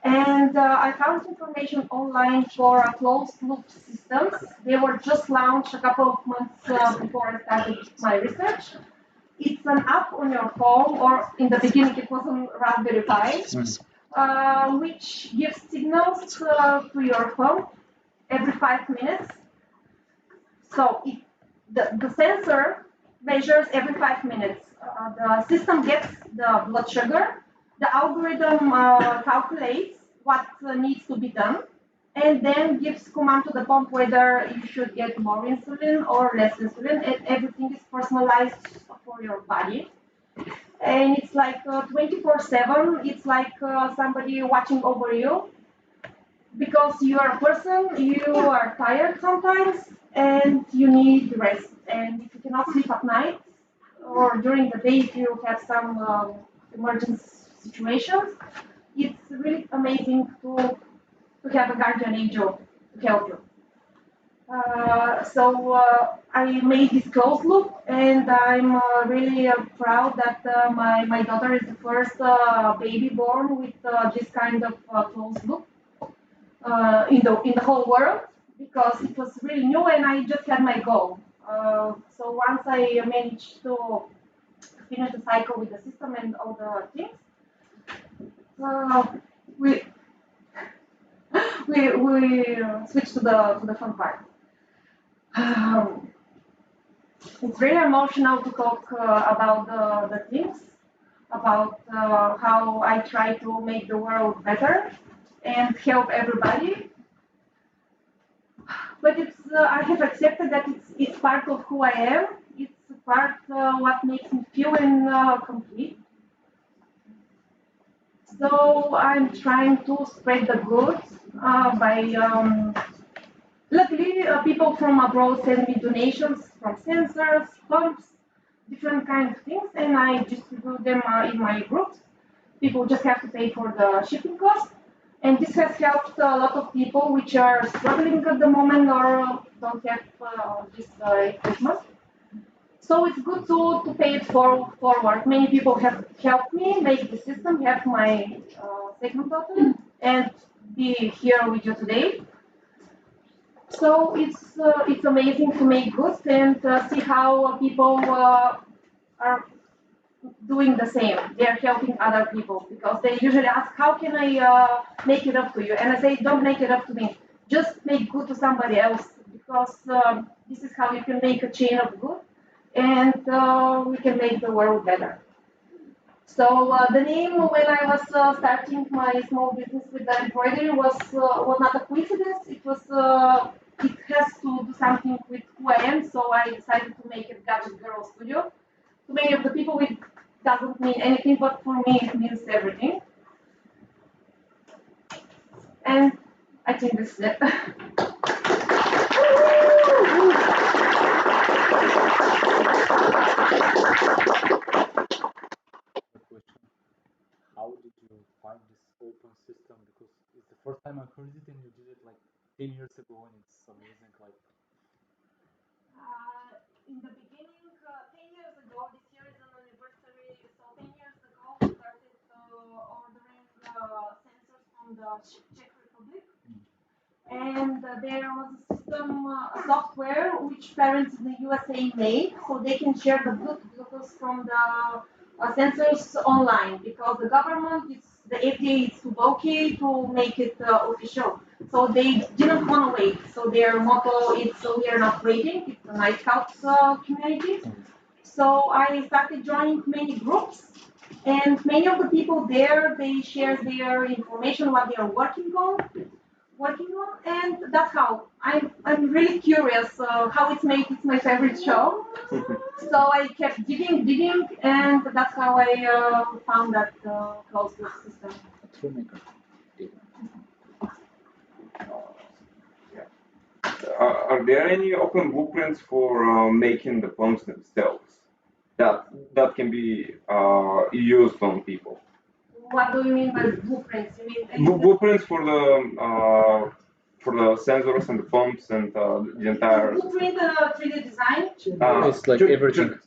And I found information online for closed-loop systems. They were just launched a couple of months before I started my research. It's an app on your phone, or in the beginning it was on Raspberry Pi, which gives signals to your phone every 5 minutes. So the sensor measures every 5 minutes. The system gets the blood sugar. The algorithm calculates what needs to be done and then gives command to the pump whether you should get more insulin or less insulin, and everything is personalized for your body. And it's like 24/7, it's like somebody watching over you because you are a person, you are tired sometimes and you need rest. And if you cannot sleep at night or during the day if you have some emergency situations, it's really amazing to have a guardian angel to help you. So I made this closed loop, and I'm really proud that my daughter is the first baby born with this kind of closed loop. in the whole world because it was really new and I just had my goal. So once I managed to finish the cycle with the system and all the things, we switched to the fun part. It's very emotional to talk about the things, about how I try to make the world better and help everybody. But it's I have accepted that it's part of who I am. It's part what makes me feel complete. So I'm trying to spread the good by. Luckily, people from abroad send me donations from sensors, pumps, different kinds of things, and I distribute them in my groups. People just have to pay for the shipping cost. And this has helped a lot of people which are struggling at the moment or don't have this equipment. So it's good to pay it forward. Many people have helped me make the system, have my segment button, and be here with you today. So it's amazing to make good and see how people are doing the same. They're helping other people because they usually ask, how can I make it up to you? And I say, don't make it up to me. Just make good to somebody else because this is how you can make a chain of good and we can make the world better. So the name when I was starting my small business with the embroidery was not a coincidence. It was it has to do something with who I am. So I decided to make it Gadget Girl Studio. To many of the people, it doesn't mean anything, but for me, it means everything. And I think this is it. How did you find this open system? Because it's the first time I heard it, and you did it like 10 years ago, and it's amazing. Like In the beginning, 10 years ago, this year is an anniversary. So 10 years ago, we started ordering sensors from the Czech Republic, and there was a system, a software which parents in the USA made, so they can share the Bluetooth from the sensors online because the government, the FDA, is too bulky to make it official. So they didn't want to wait. So their motto is, we are not waiting. It's a Night Scouts community. So I started joining many groups, and many of the people there, they share their information, what they are working on, and that's how I'm really curious how it's made. It's my favorite show, so I kept digging, and that's how I found that closed loop system. Are there any open blueprints for making the pumps themselves that can be used on people? What do you mean by blueprints? You mean Blueprints for the sensors and the pumps and the entire. Blueprint 3D design? it's like everything.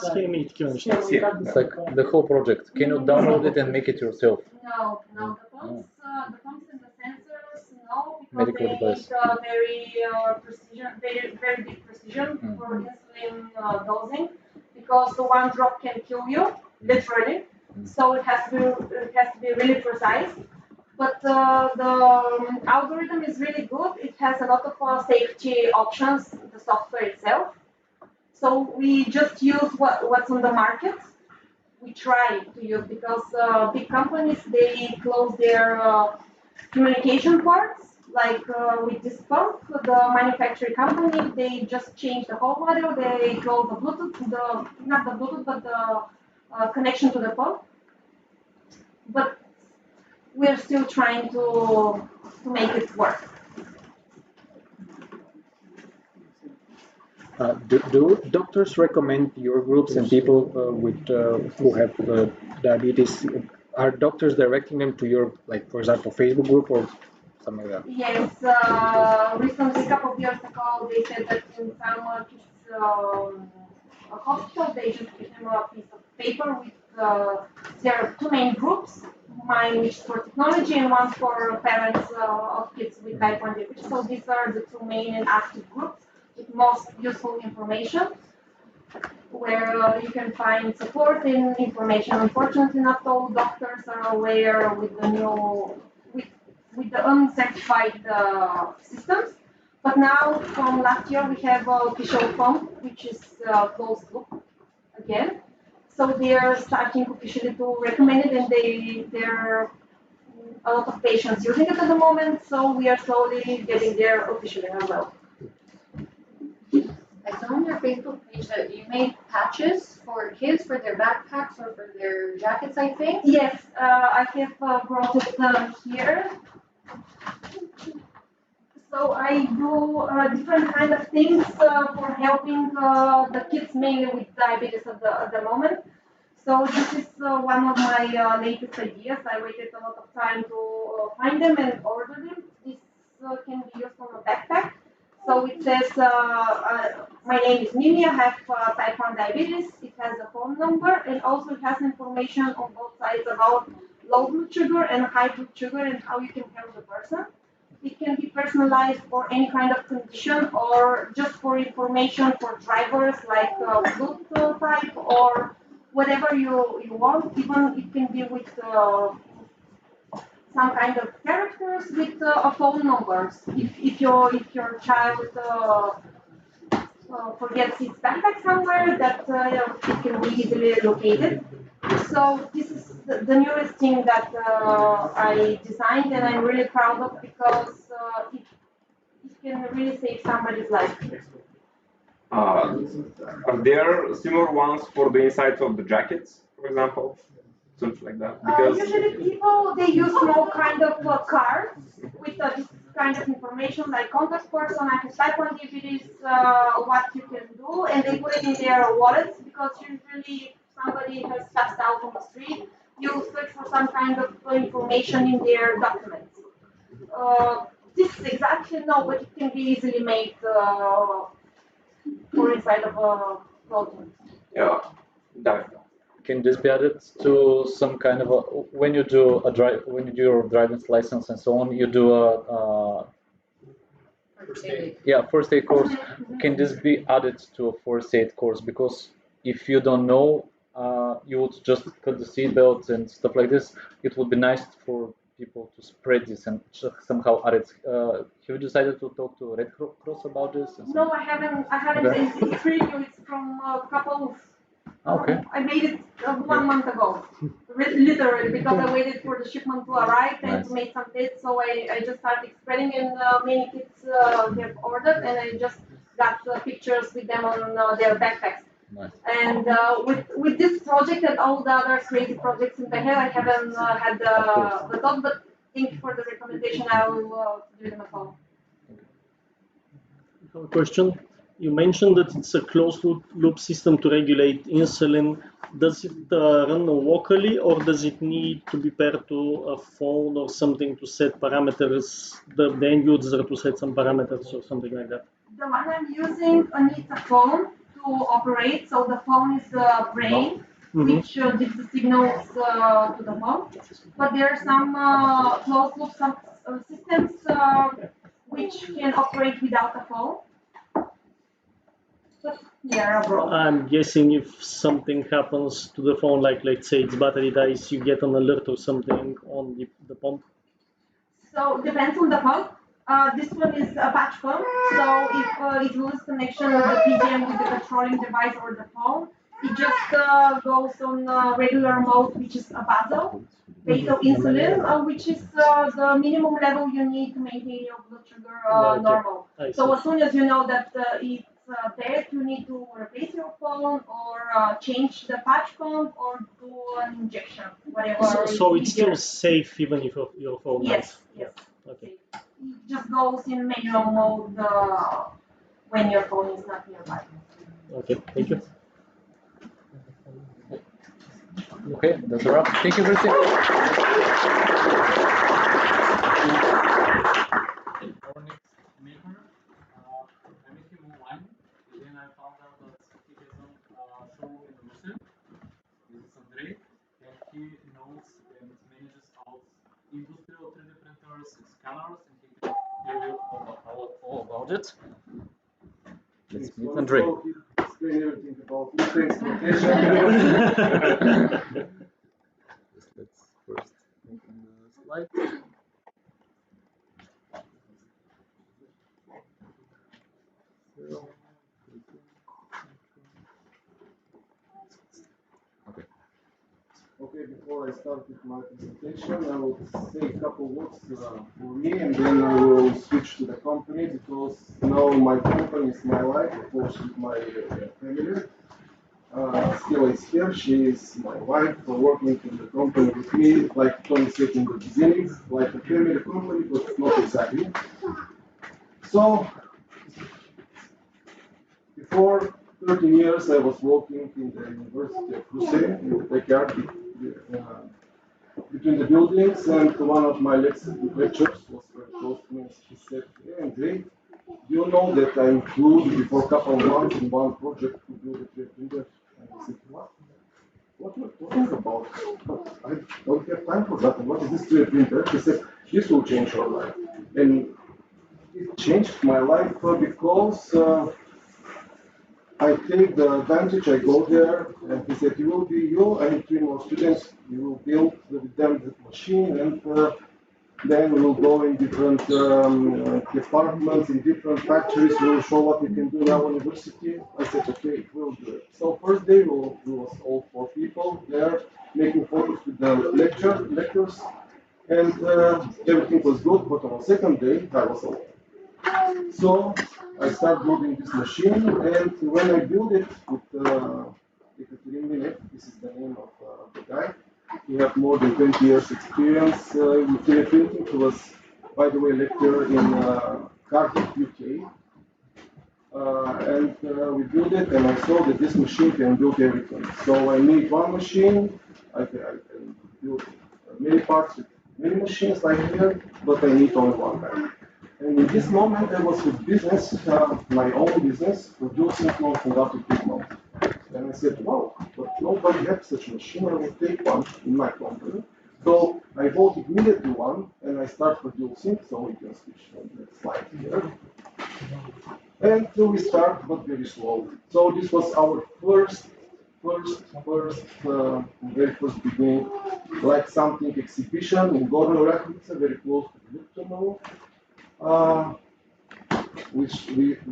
Схемы такие он Yes, yeah. It's like the whole project. Can you download it and make it yourself? No, the pumps and the sensors, no, because Medical they device. need very precision, very big precision for insulin dosing, because the one drop can kill you, literally. So it has to be really precise. But the algorithm is really good. It has a lot of safety options, the software itself. So we just use what's on the market. We try to use because big companies, they close their communication parts. Like with this pump, the manufacturing company, they just change the whole module. They close the Bluetooth, not the Bluetooth, but the connection to the pump. But we're still trying to make it work. Do doctors recommend your groups and people who have diabetes? Are doctors directing them to your, like, for example, Facebook group or something like that? Yes, recently, a couple of years ago, they said that in some hospital, they just give them a piece of paper with there are two main groups. mine which is for technology and one for parents of kids with type 1 diabetes. So these are the two main and active groups with most useful information, where you can find support and information. Unfortunately, not all doctors are aware with the new, with the uncertified systems. But now, from last year, we have official pump, which is closed loop again. So they are starting officially to recommend it, and there are a lot of patients using it at the moment. So we are slowly getting there officially as well. I saw on your Facebook page that you made patches for kids for their backpacks or for their jackets, I think. Yes, I have brought it here. So I do different kind of things for helping the kids mainly with diabetes at the moment. So this is one of my latest ideas. I waited a lot of time to find them and order them. This can be used on a backpack. So it says, my name is Mimi, I have type 1 diabetes. It has a phone number and also it has information on both sides about low blood sugar and high blood sugar and how you can help the person. It can be personalized for any kind of condition or just for information for drivers like blood type or whatever you want. Even it can be with some kind of characters with a phone numbers. If your child forgets its backpack somewhere, that it can be easily located. So this is the newest thing that I designed, and I'm really proud of because it can really save somebody's life. Are there similar ones for the insides of the jackets, for example? Something like that? Because Usually people, they use small kind of cards with this kind of information like contact person, I have type 1 diabetes, what you can do, and they put it in their wallets because usually if somebody has passed out on the street, you search for some kind of information in their documents. This is exactly no, but it can be easily made for inside of a clothing. yeah, definitely. Can this be added to some kind of a, when you do your driver's license and so on, you do a first aid course. Can this be added to a first aid course? Because if you don't know, you would just cut the seatbelt and stuff like this. It would be nice for people to spread this and somehow add it. Have you decided to talk to Red Cross about this? No, I haven't. Okay. It's pretty new. It's from a couple of. Okay. I made it 1 month ago, literally, because I waited for the shipment to arrive and to make some tests. So I just started spreading, and many kids have ordered, and I just got pictures with them on their backpacks. Nice. And with this project and all the other crazy projects in the head, I haven't had the thought, but thank you for the recommendation. I will do them at home. I have a question. You mentioned that it's a closed loop system to regulate insulin. Does it run locally or does it need to be paired to a phone or something to set parameters, the end user to set some parameters or something like that? The one I'm using needs a phone to operate. So the phone is the brain, which gives the signals to the phone. But there are some closed loop systems which can operate without a phone. Yeah, I'm guessing if something happens to the phone, like let's say its battery dies, you get an alert or something on the pump. So depends on the pump. This one is a patch pump. So if it loses connection with the PGM with the controlling device or the phone, it just goes on regular mode, which is a basal insulin, which is the minimum level you need to maintain your blood sugar normal. So as soon as you know that it's dead, you need to replace your phone or change the patch pump or do an injection, whatever. So it's still safe even if your phone dies? Yes, yes. Okay. It just goes in manual mode when your phone is not nearby. Okay, thank you. Okay, that's a wrap. Thank you for listening. Our next maker, I met him online, and then I found out that he has a showroom in Russia. This is Andrey, and he knows and manages about it. Let's meet Andrey. Explain everything about transportation. Let's first open the slide. Okay, before I start with my presentation, I will say a couple words for me, and then I will switch to the company, because now my company is my life, of course, with my family. Still is here, she is my wife, working in the company with me, like Tony said in the beginning, like a family company, but not exactly. So, before 13 years, I was working in the University of Crusade, in the backyard between the buildings, and one of my lecturers was very close to me. He said, "Hey, Andrey, do you know that I included before a couple of months in one project to build a 3D printer?" And I said, "What? What are you talking about? I don't have time for that. And what is this 3D printer?" He said, "This will change your life." And it changed my life because I take the advantage, I go there, and he said, "You will be you and 3 more students, you will build with them the machine, and then we will go in different departments, in different factories, we will show what we can do in our university." I said, "Okay, we'll do it." So first day, we was all 4 people there, making photos with the lecturers, and everything was good, but on the second day, I was alone. So I start building this machine, and when I build it with this is the name of the guy. He had more than 20 years experience with 3D printing. He was, by the way, lecturer in Cardiff, UK. And we built it, and I saw that this machine can build everything. So I need one machine. I can build many parts with many machines like here, but I need only one guy. And in this moment, I was with business, my own business, producing non-conductive equipment. And I said, "Wow, but nobody has such a machine. I will take one in my company." So I bought immediately one, and I start producing. So we can switch to the next slide here. And we start, but very slow. So this was our very first beginning, like something exhibition in Gornja Orahovica, very close to Liptonovo. Which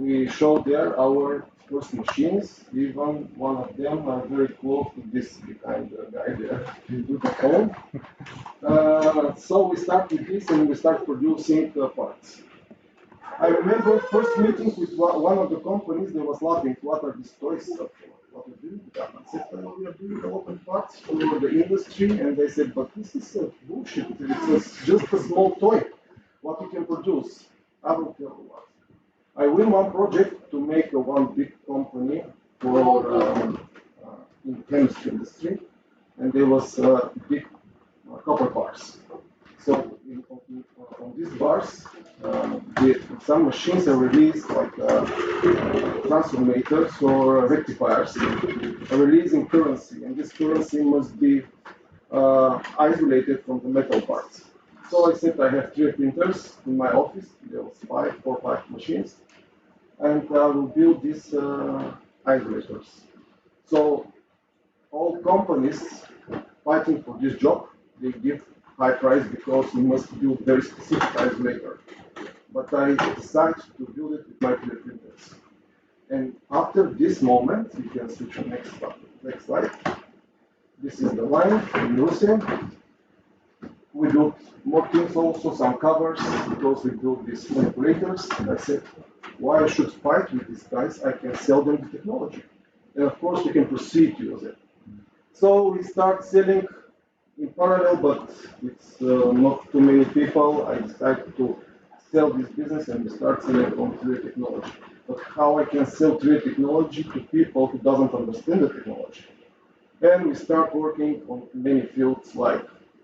we showed there our first machines. Even one of them are very close to this behind the guy there to the phone. So we start with this, and we start producing parts. I remember first meeting with one of the companies. They was laughing, "What are these toys? What are you doing with that?" I said, "We are doing development parts for the industry." And they said, "But this is bullshit. It's just a small toy. What you can produce." I will tell you what. I win one project to make one big company for in the chemistry industry, and there was big copper bars. So on these bars, some machines are released, like transformators or rectifiers, are releasing currency, and this currency must be isolated from the metal parts. So I said, I have 3 printers in my office. There was 4 or 5 machines, and I will build these isolators. So all companies fighting for this job, they give high price because we must build very specific isolator. But I decided to build it with my 3 printers. And after this moment, we can switch to next slide. This is the line in Russia. We built more things also, some covers, because we built these manipulators. And I said, why I should fight with these guys? I can sell them the technology. And of course, we can proceed to use it. So we start selling in parallel, but it's not too many people. I decided to sell this business, and we start selling on 3D technology. But how I can sell 3D technology to people who doesn't understand the technology? And we start working on many fields, like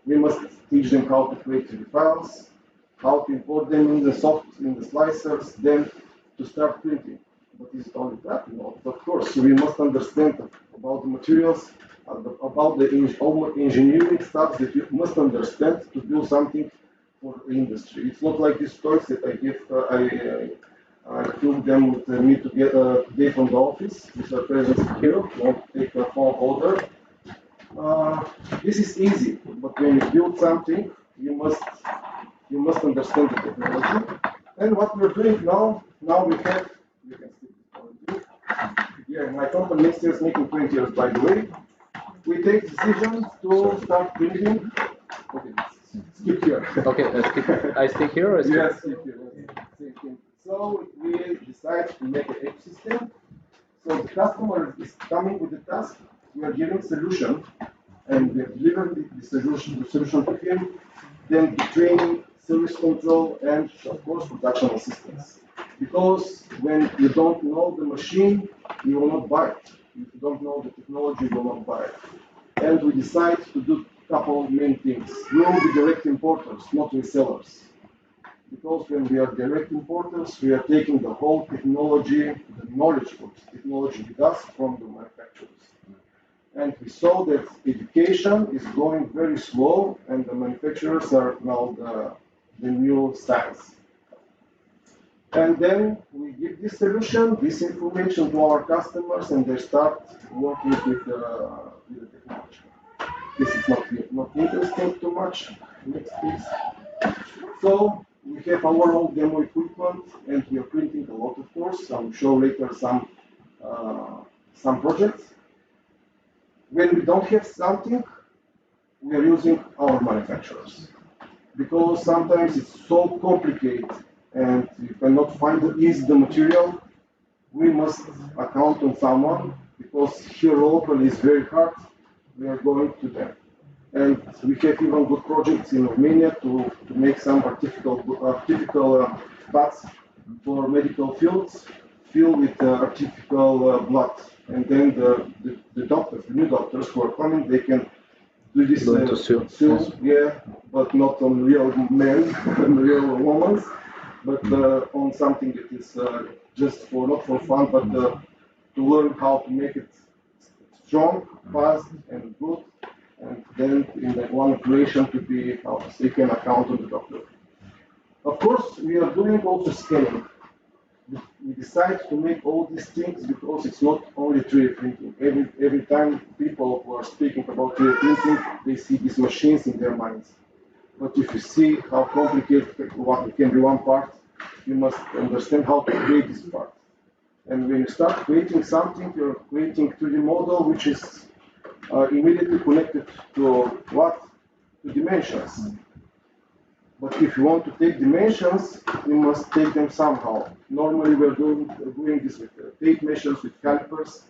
we must teach them how to create 3D files, how to import them in the slicers, then to start printing. But is it only that? No, of course, we must understand about the materials, about the engineering stuff that you must understand to do something for the industry. It's not like these toys that I I took them with me today from the office, which are present here. Won't take a phone order. This is easy, but when you build something, you must understand the technology. And what we're doing now we have, you can see this. Yeah, my company next year is making 20 years, by the way. We take decisions to start printing. Okay, skip here. Okay, skip. I stay here or skip? Yes, skip here. So we decide to make an app system. So the customer is coming with the task. We are giving solution, and we deliver the solution to him. Then the training, service control, and of course production assistance. Because when you don't know the machine, you will not buy it. If you don't know the technology, you will not buy it. And we decide to do a couple of main things. We will be direct importers, not resellers. Because when we are direct importers, we are taking the whole technology, the knowledge of technology with us from the manufacturers. And we saw that education is going very slow, and the manufacturers are now the new science. And then we give this solution, this information to our customers, and they start working with the technology. This is not interesting too much. Next, please. So we have our own demo equipment, and we are printing a lot, of course. I will show later some projects. When we don't have something, we are using our manufacturers. Because sometimes it's so complicated and you cannot find the material, we must account on someone, because here locally is very hard. We are going to them. And we have even good projects in Romania to make some artificial butts for medical fields, filled with artificial blood. And then the doctors, the new doctors who are coming, they can do this yeah, but not on real men and real women, but on something that is just not for fun, but to learn how to make it strong, fast, and good, and then in the one operation to be how to say, can account on the doctor. Of course, we are doing also scanning. We decide to make all these things because it's not only 3D printing. Every time people who are speaking about 3D printing, they see these machines in their minds. But if you see how complicated what can be one part, you must understand how to create this part. And when you start creating something, you're creating 3D model which is immediately connected to what? To dimensions. But if you want to take dimensions, you must take them somehow. Normally we're doing this with tape measures, with calipers.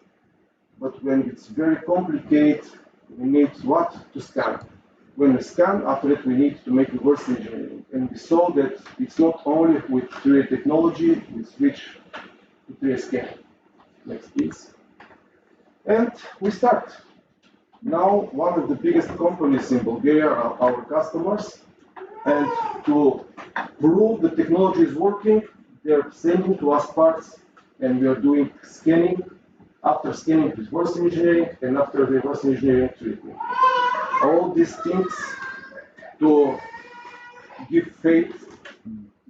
But when it's very complicated, we need what? To scan. When we scan, after that we need to make reverse engineering. And we saw that it's not only with 3D technology, we switch to 3D scanning. Next, please. And we start. Now, one of the biggest companies in Bulgaria are our customers. And to prove the technology is working, they're sending to us parts, and we are doing scanning. After scanning, reverse engineering, and after reverse engineering, treatment. All these things to give faith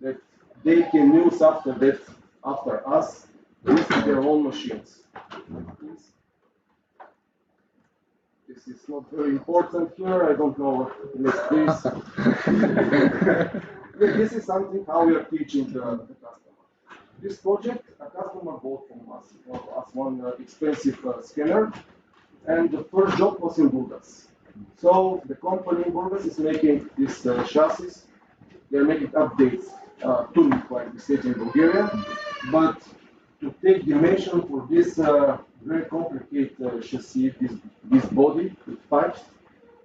that they can use after that, after us, with their own machines. This is not very important here. I don't know. Next, please. This is something how we are teaching the customer. This project, a customer bought from us one expensive scanner, and the first job was in Burgas. So the company in Burgas is making this chassis. They're making updates, tuning, like we said in Bulgaria, but to take dimension for this very complicated chassis, this body with pipes,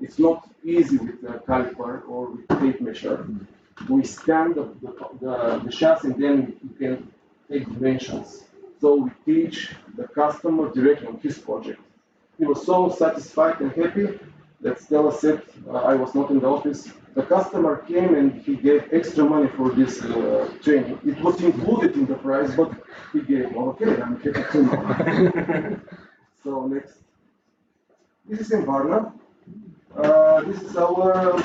it's not easy with a caliper or with tape measure. We scan the chassis and then you can take dimensions. So we teach the customer directly on his project. He was so satisfied and happy that Stella said, I was not in the office. The customer came and he gave extra money for this training. It was included in the price, but he gave, well, okay, I'm happy to know. So next. This is in Varna. This is our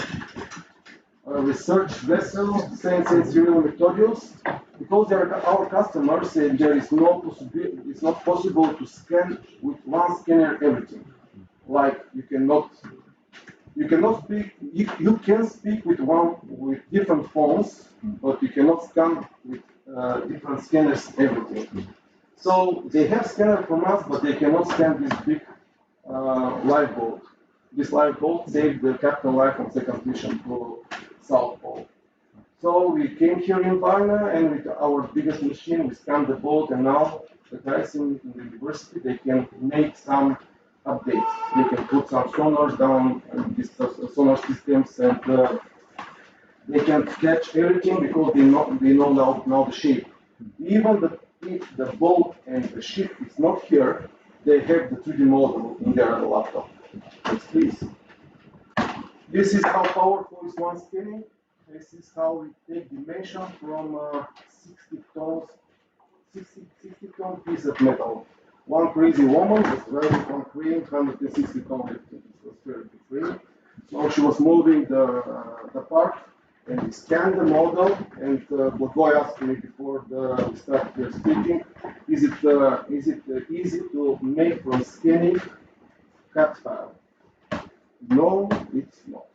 research vessel, Saint Cyril Methodius. because they're our customers, and there is no possibility, it's not possible to scan with one scanner everything. Like you cannot speak, you can speak with different phones, but you cannot scan with different scanners everything. So they have scanner from us, but they cannot scan this big live boat. This live boat saved the Captain Life from second mission to South Pole. So we came here in Varna, and with our biggest machine, we scanned the boat, and now the guys in the university, they can make some updates. They can put some sonars down in these sonar systems, and they can catch everything because they know now the shape. Even if the boat and the ship is not here, they have the 3D model in their laptop. Next, please. This is how powerful is one scanning. This is how we take dimension from 60 ton piece of metal. One crazy woman was driving one crane, 160 ton lifting. It was very big crane. So she was moving the part, and we scanned the model. And Blagoy asked me before we started speaking, is it easy to make from scanning CAD file? No, it's not.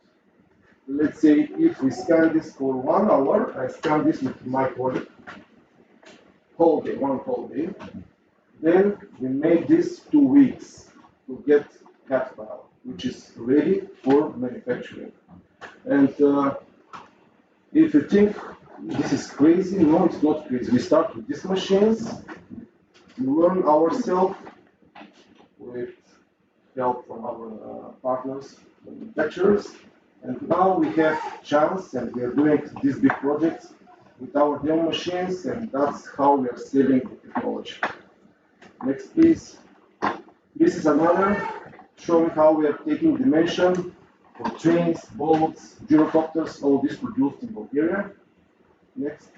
Let's say if we scan this for 1 hour, I scan this with my colleague, one whole day. Then we make this 2 weeks to get CAD file, which is ready for manufacturing. And if you think this is crazy, no, it's not crazy. We start with these machines, we learn ourselves with help from our partners, manufacturers, and now we have chance, and we are doing these big projects with our demo machines, and that's how we are selling the technology. Next, please. This is another showing how we are taking dimension for trains, boats, gyrocopters, all this produced in Bulgaria. Next.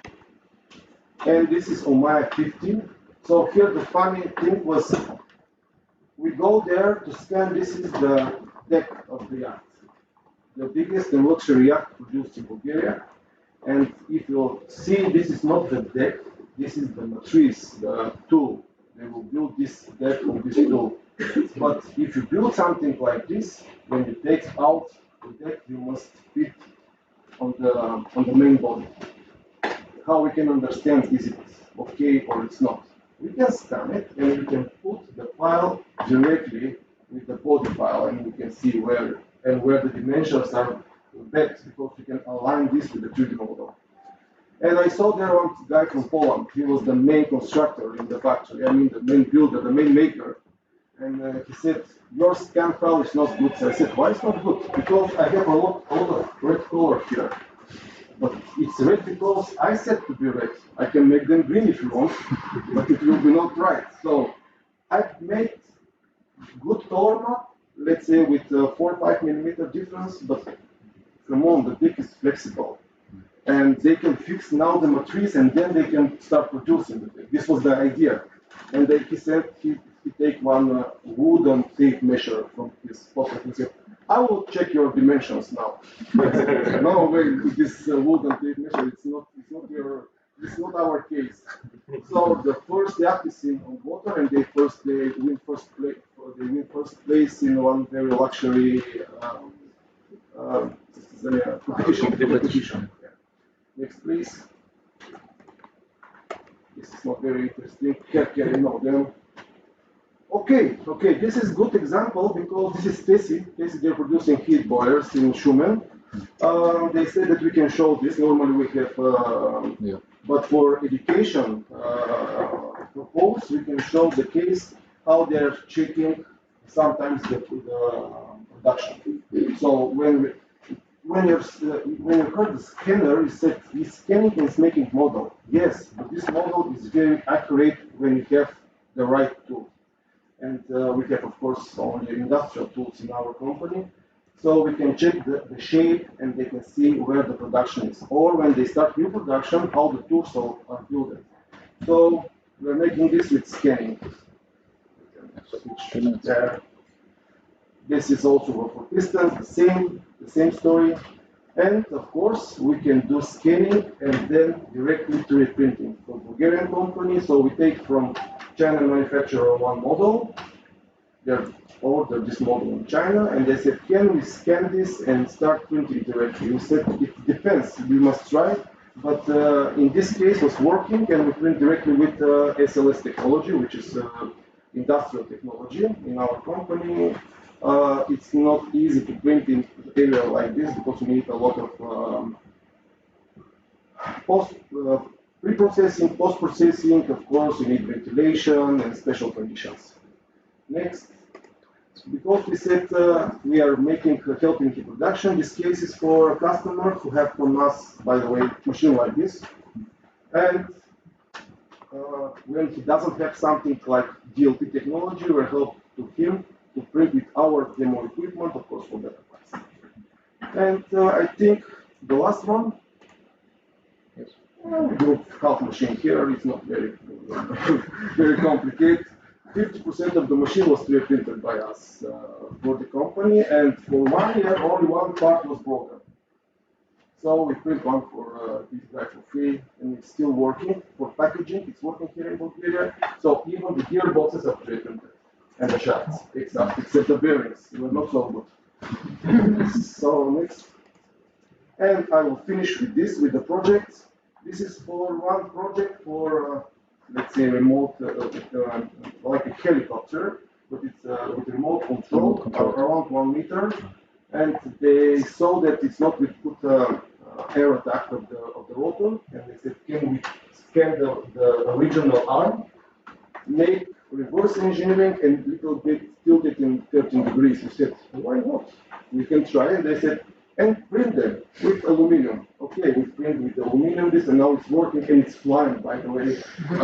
And this is Omaya 15. So here the funny thing was, we go there to scan. This is the deck of the yacht, the biggest and luxury yacht produced in Bulgaria. And if you see, this is not the deck, this is the matrice, the tool. They will build this deck on this tool. But if you build something like this, when you take out the deck, you must fit on the main body. How we can understand, is it okay or it's not? We can scan it, and we can put the file directly with the body file, and we can see where the dimensions are best, because we can align this with the 3D model. And I saw there one guy from Poland. He was the main constructor in the factory. I mean, the main builder, the main maker. And he said, "Your scan file is not good." So I said, "Why it's not good?" Because I have a lot of red color here. But it's red because I said to be red. I can make them green if you want, but it will be not right. So I've made good color map, let's say with 4 or 5 millimeter difference, but come on, the deck is flexible. And they can fix now the matrice, and then they can start producing the deck. This was the idea. And then he said he take one wooden tape measure from his pocket and said, "I will check your dimensions now." No way, with this wooden tape measure, it's not our case. So the first yacht is in water, and they win first place in one very luxury competition. Next, please. This is not very interesting. Can you know them? Okay, this is good example because this is Tessie. They're producing heat boilers in Schumann. They say that we can show this. Normally we have, but for education purpose, we can show the case how they're checking sometimes the production. So when you heard the scanner, you said it's scanning and it's making model. Yes, but this model is very accurate when you have the right tool. And we have, of course, only industrial tools in our company. So we can check the shape, and they can see where the production is. Or when they start new production, how the tools are built. So we're making this with scanning. There. This is also for pistons, the same story. And of course, we can do scanning and then directly 3D printing for Bulgarian company. So we take from China manufacturer one model. They ordered this model in China, and they said, "Can we scan this and start printing directly?" We said, "It depends. We must try." But in this case, it was working, and we print directly with SLS technology, which is industrial technology in our company. It's not easy to print in an area like this because you need a lot of pre-processing, post-processing. Of course, you need ventilation and special conditions. Next, because we said we are helping in production, this case is for a customer who have from us, by the way, machine like this, and when he doesn't have something like DLP technology, we help to him to print with our demo equipment, of course, for better price. And I think the last one, yes, we do half machine here. It's not very, very complicated. 50% of the machine was 3D printed by us for the company, and for 1 year, only one part was broken. So we print one for this guy for free, and it's still working. For packaging, it's working here in Bulgaria. So even the gearboxes are 3D printed, and the shafts, except the bearings. They were not so good. So next, and I will finish with this, with the project. This is for one project for, let's say, remote, like a helicopter, but it's with remote control, around 1 meter. And they saw that it's not with good air attack of the rotor, and they said, "Can we scan the original arm, make reverse engineering, and little bit tilt it in 13 degrees?" We said, "Why not? We can try." And they said, "And print them with aluminum." Okay, we print with aluminum this, and now it's working, and it's flying, by the way.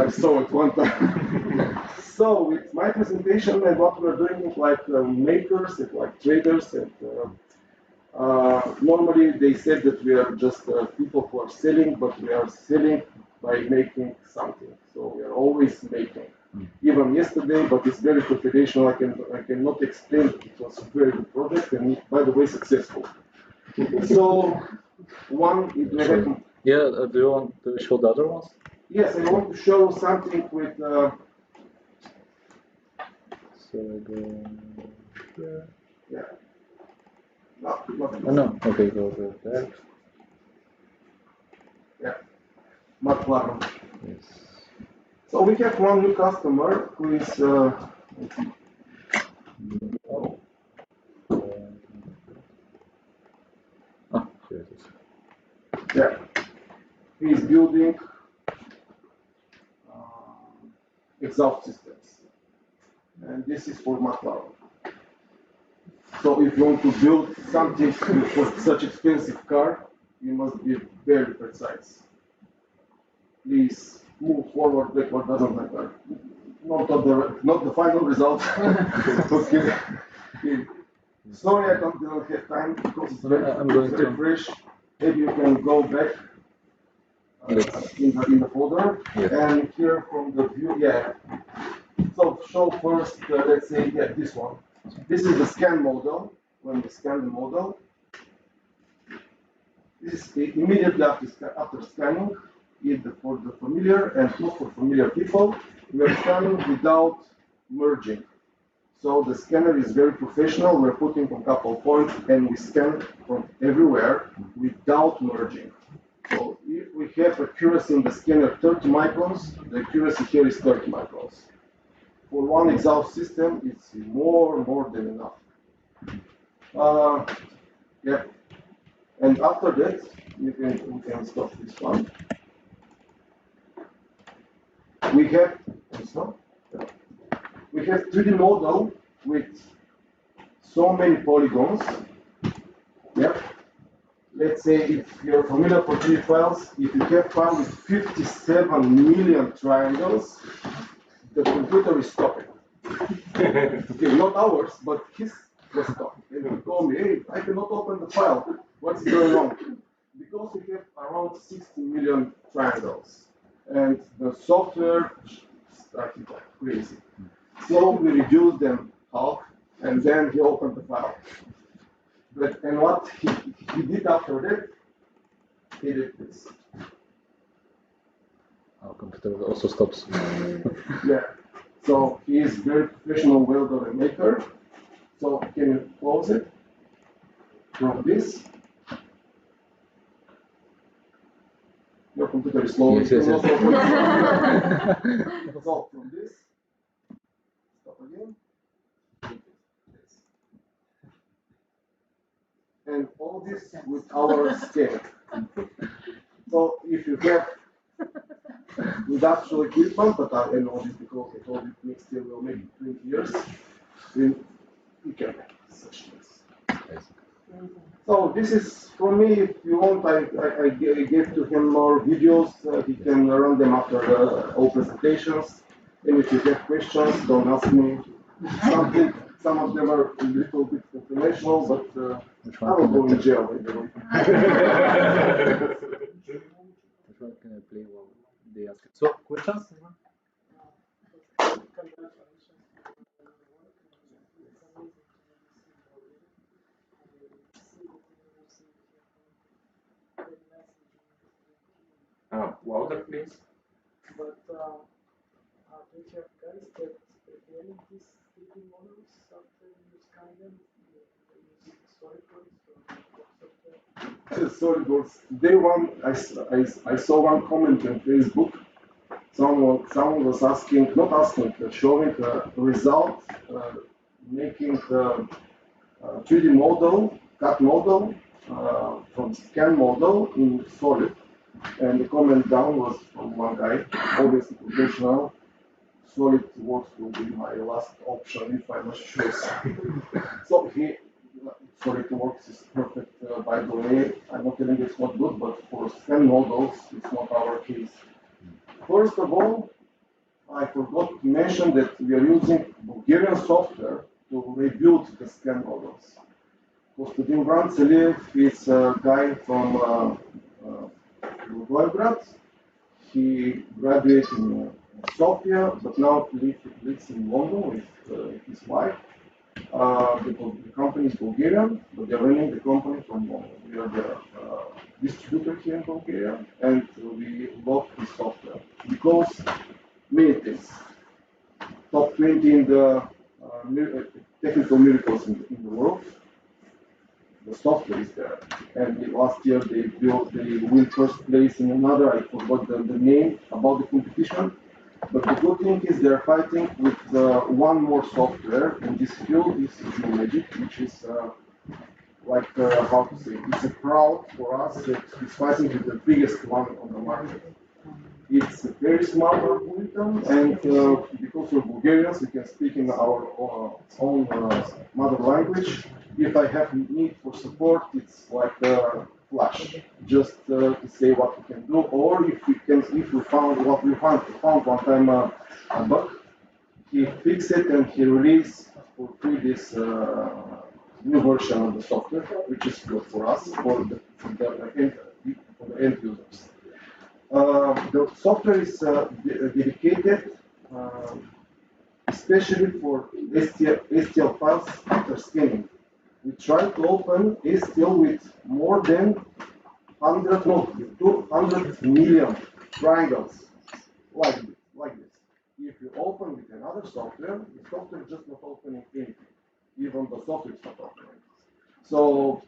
I saw it one time. So with my presentation and what we're doing, like makers and like traders, and normally they said that we are just people who are selling, but we are selling by making something. So we are always making. Even yesterday, but it's very professional. I cannot explain. It was a very good project, and by the way, successful. So one is yeah. Do you want to show the other ones? Yes, I want to show something with. So go here. Yeah. No. Okay, go there. Yeah. McLaren. Yes. So we have one new customer who is. Let's see. Here it is. Yeah. He is building exhaust systems. And this is for McLaren. So if you want to build something for such expensive car, you must be very precise. Please move forward, backward, doesn't matter. Not the final result. Okay. Sorry, I don't have time because it's very fresh. Maybe you can go back in the folder. Yes. And here from the view, yeah. So show first, let's say, yeah, this one. This is the scan model. When we scan the model, this is immediately after scanning, either for the familiar and not for familiar people. We are scanning without merging. So the scanner is very professional. We're putting a couple points, and we scan from everywhere without merging. So if we have accuracy in the scanner 30 microns, the accuracy here is 30 microns. For one exhaust system, it's more than enough. Yeah. And after that, we can stop this one. We have this one. We have 3D model with so many polygons. Yeah. Let's say if you're familiar with 3D files, if you have file with 57 million triangles, the computer is stopping. Okay, not ours, but his was stopping. And he told me, "Hey, I cannot open the file. What's going on?" Because we have around 60 million triangles. And the software started like crazy. So we reduced them half, and then he opened the file. But and what he did after that, he did this. Our computer also stops. Yeah. So he is very professional welder and maker. So can you close it from this? Your computer is slow. Yes, yes, yes. So from this, stop again. This. And all this with our scale. So if you have with actual equipment, but I know this because I told you next year will make 20 years, then you can make such things. So this is, for me, if you want, I gave to him more videos. He can run them after all presentations. And if you have questions, don't ask me. Some of them are a little bit confidential, but I will go in jail. Which one can I play while they ask it? So, questions? Louder, please. But do you have guys that preparing these 3D models after you scan them using storyboards or Storyboards. Day one, I saw one comment on Facebook. Someone was asking, not asking, but showing the result, making the 3D model, CAD model from scan model in solid. And the comment down was from one guy, obviously professional. SolidWorks will be my last option if I must choose. So SolidWorks is perfect, by the way. I'm not telling it's not good, but for scan models, it's not our case. First of all, I forgot to mention that we are using Bulgarian software to rebuild the scan models. Konstantin Vrantselev is a guy from Volgograd. He graduated in Sofia, but now lives in London with his wife. The company is Bulgarian, but they're running the company from London. We are the distributor here in Bulgaria, and we love this software because many things. Top 20 in the technical miracles in the world. The software is there. And last year they win first place in another, I forgot the name about the competition. But the good thing is they're fighting with one more software in this field, this Djuli Magic, which is how to say, it's a proud for us that it's fighting with the biggest one on the market. It's a very smart algorithm, and because we're Bulgarians, we can speak in our own mother language. If I have need for support, it's like Flash, just to say what we can do, or if we found what we found one time a bug, he fixed it and he released for free this new version of the software, which is good for us, for the end users. The software is dedicated especially for STL files after scanning. We try to open STL with more than 200 million triangles, like this. If you open with another software, the software is just not opening anything. Even the software is not opening. So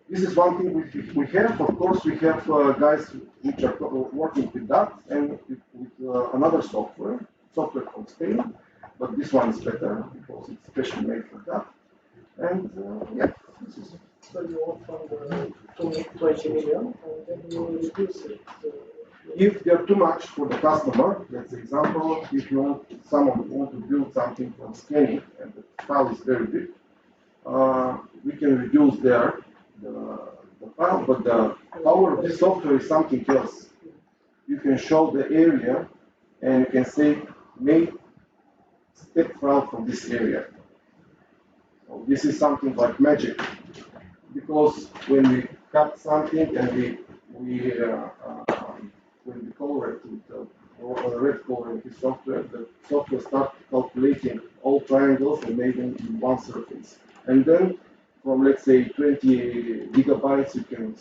this is one thing we have. Of course, we have guys which are working with that and with another software from Spain. But this one is better because it's specially made for that. And yeah, this is. So you open the 20 million and then you reduce it. If they're too much for the customer, let's example, if someone want to build something from scanning and the file is very big, we can reduce the file, but the power of this software is something else. You can show the area and you can say, make step file from this area. So this is something like magic, because when we cut something and when we color it with the red color in the software starts calculating all triangles and made them in one surface. And then from let's say 20 gigabytes, you can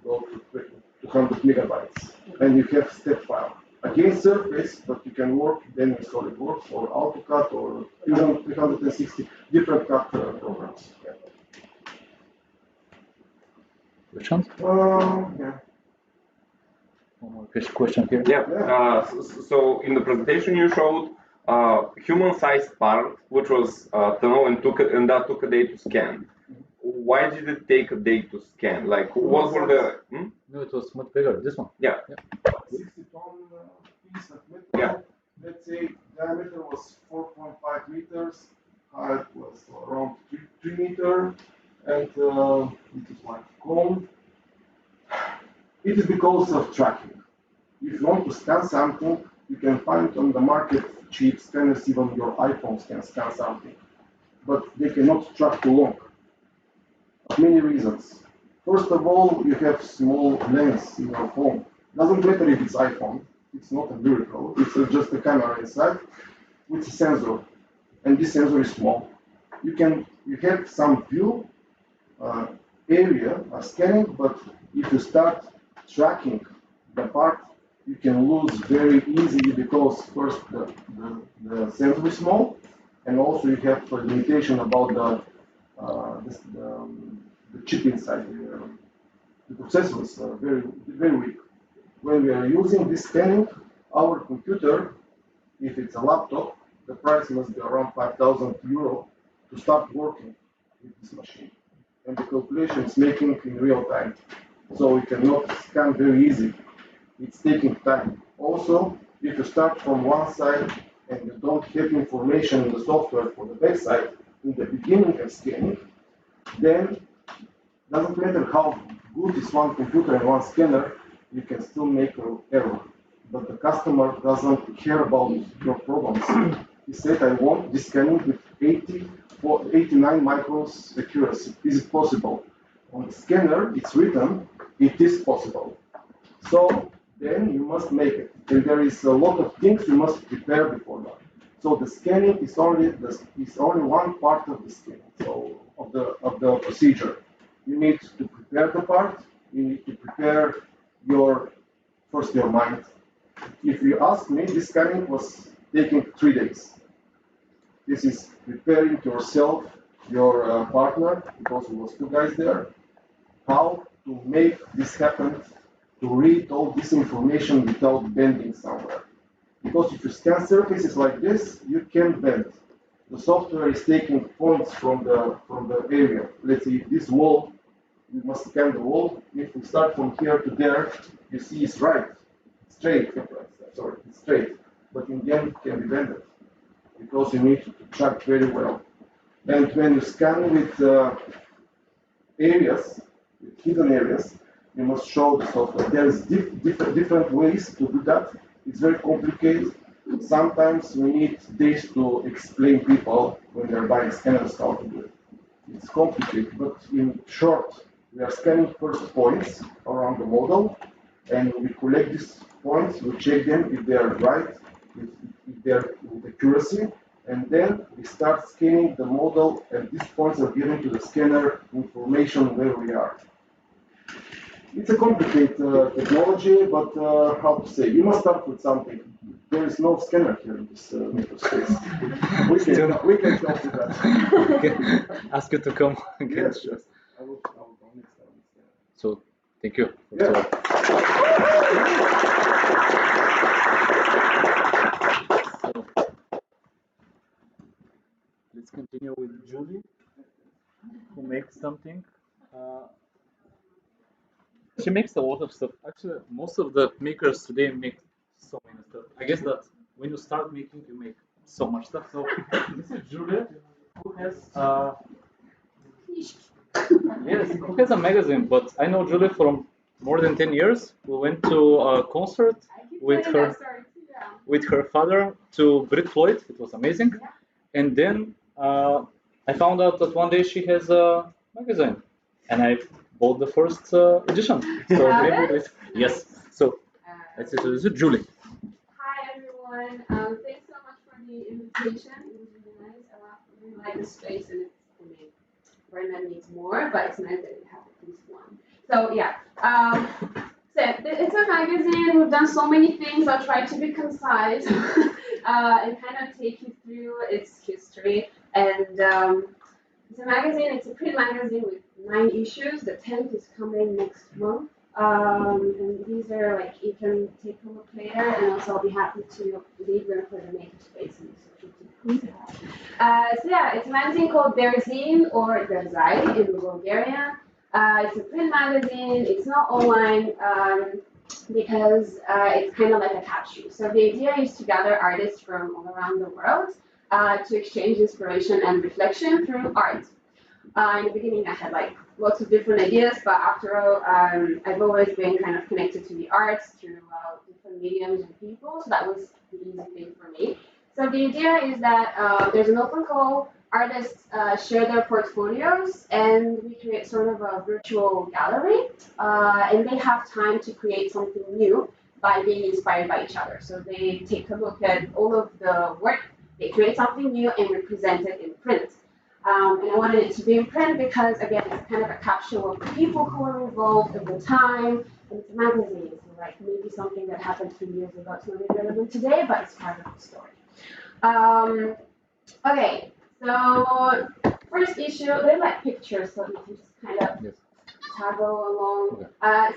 go to 200 megabytes, and you have step file. Again, Surface, but you can work then in SolidWorks or AutoCAD or Fusion 360 different CAD programs. Yeah. Questions? Yeah. One more question here. Yeah. So in the presentation you showed human-sized part, which was tunnel, and that took a day to scan. Why did it take a day to scan? Like, what were the? No, it was much bigger. This one. Yeah. 60-ton piece of metal. Yeah. Let's say diameter was 4.5 meters, height was around 3 meters, and it is like cone. It is because of tracking. If you want to scan something, you can find on the market cheap scanners, even your iPhones can scan something, but they cannot track too long. Many reasons. First of all, you have small lens in your phone. Doesn't matter if it's iPhone, it's not a miracle, it's just a camera inside with a sensor, and this sensor is small. You have some view area scanning, but if you start tracking the part, you can lose very easily because first the sensor is small, and also you have a limitation about the chip inside. The processor is very weak. When we are using this scanning, our computer, if it's a laptop, the price must be around 5,000 euro to start working with this machine. And the calculation is making in real time. So we cannot scan very easy. It's taking time. Also, if you start from one side and you don't have information in the software for the back side in the beginning of scanning, then doesn't matter how good is one computer and one scanner, you can still make an error. But the customer doesn't care about your problems. He said, I want this scanning with 89 microns accuracy. Is it possible? On the scanner, it's written, it is possible. So then you must make it. And there is a lot of things you must prepare before that. So the scanning is only one part of the scanning, so of the procedure. You need to prepare the part. You need to prepare your mind. If you ask me, this scanning was taking 3 days. This is preparing yourself, your partner, because it was 2 guys there, how to make this happen, to read all this information without bending somewhere. Because if you scan surfaces like this, you can bend. The software is taking points from the area. Let's say this wall, we must scan the wall. If we start from here to there, you see it's right, straight. Sorry, it's straight. But in the end, it can be bended because you need to track very well. And when you scan with areas, with hidden areas, you must show the software. There's different ways to do that. It's very complicated. Sometimes we need days to explain people when they're buying scanners how to do it. It's complicated, but in short, we are scanning first points around the model, and we collect these points, we check them if they are right, if they are with accuracy, and then we start scanning the model, and these points are given to the scanner information where we are. It's a complicated technology, but how to say, you must start with something. There is no scanner here in this makerspace. We can help with that. Ask you to come again. Yes, yes. I will come next time. So, thank you. Yeah. So, let's continue with Djuli, who makes something. She makes a lot of stuff. Actually, most of the makers today make so many stuff. I guess that when you start making, you make so much stuff. So this is Djuli, who has yes, who has a magazine. But I know Djuli from more than 10 years. We went to a concert with her father to Brit Floyd. It was amazing. And then I found out that one day she has a magazine, and I bought the first edition. So maybe it, yes. So let's introduce Djuli. Hi everyone. Thanks so much for the invitation. It was really nice. I really like the space, and it's Bernard needs more, but it's nice that we have at least one. So yeah, so it's a magazine. We've done so many things. I'll try to be concise and kind of take you through its history. And it's a magazine. It's a print magazine with 9 issues. The 10th is coming next month. And these are like, you can take a look later, and also I'll be happy to leave them for the Makerspace and the social media. So yeah, it's a magazine called Dare-Zine or Dare-Zine in Bulgarian. It's a print magazine. It's not online because it's kind of like a capsule. So the idea is to gather artists from all around the world to exchange inspiration and reflection through art. In the beginning, I had like lots of different ideas, but after all, I've always been kind of connected to the arts through different mediums and people, so that was the easy thing for me. So the idea is that there's an open call, artists share their portfolios, and we create sort of a virtual gallery, and they have time to create something new by being inspired by each other. So they take a look at all of the work, they create something new, and we present it in print. And I wanted it to be in print because, again, it's kind of a capsule of the people who were involved at the time, and it's a magazine, so like maybe something that happened 3 years ago, it's not really relevant today, but it's part of the story. Okay, so first issue, they're like pictures, so you can just kind of toggle along.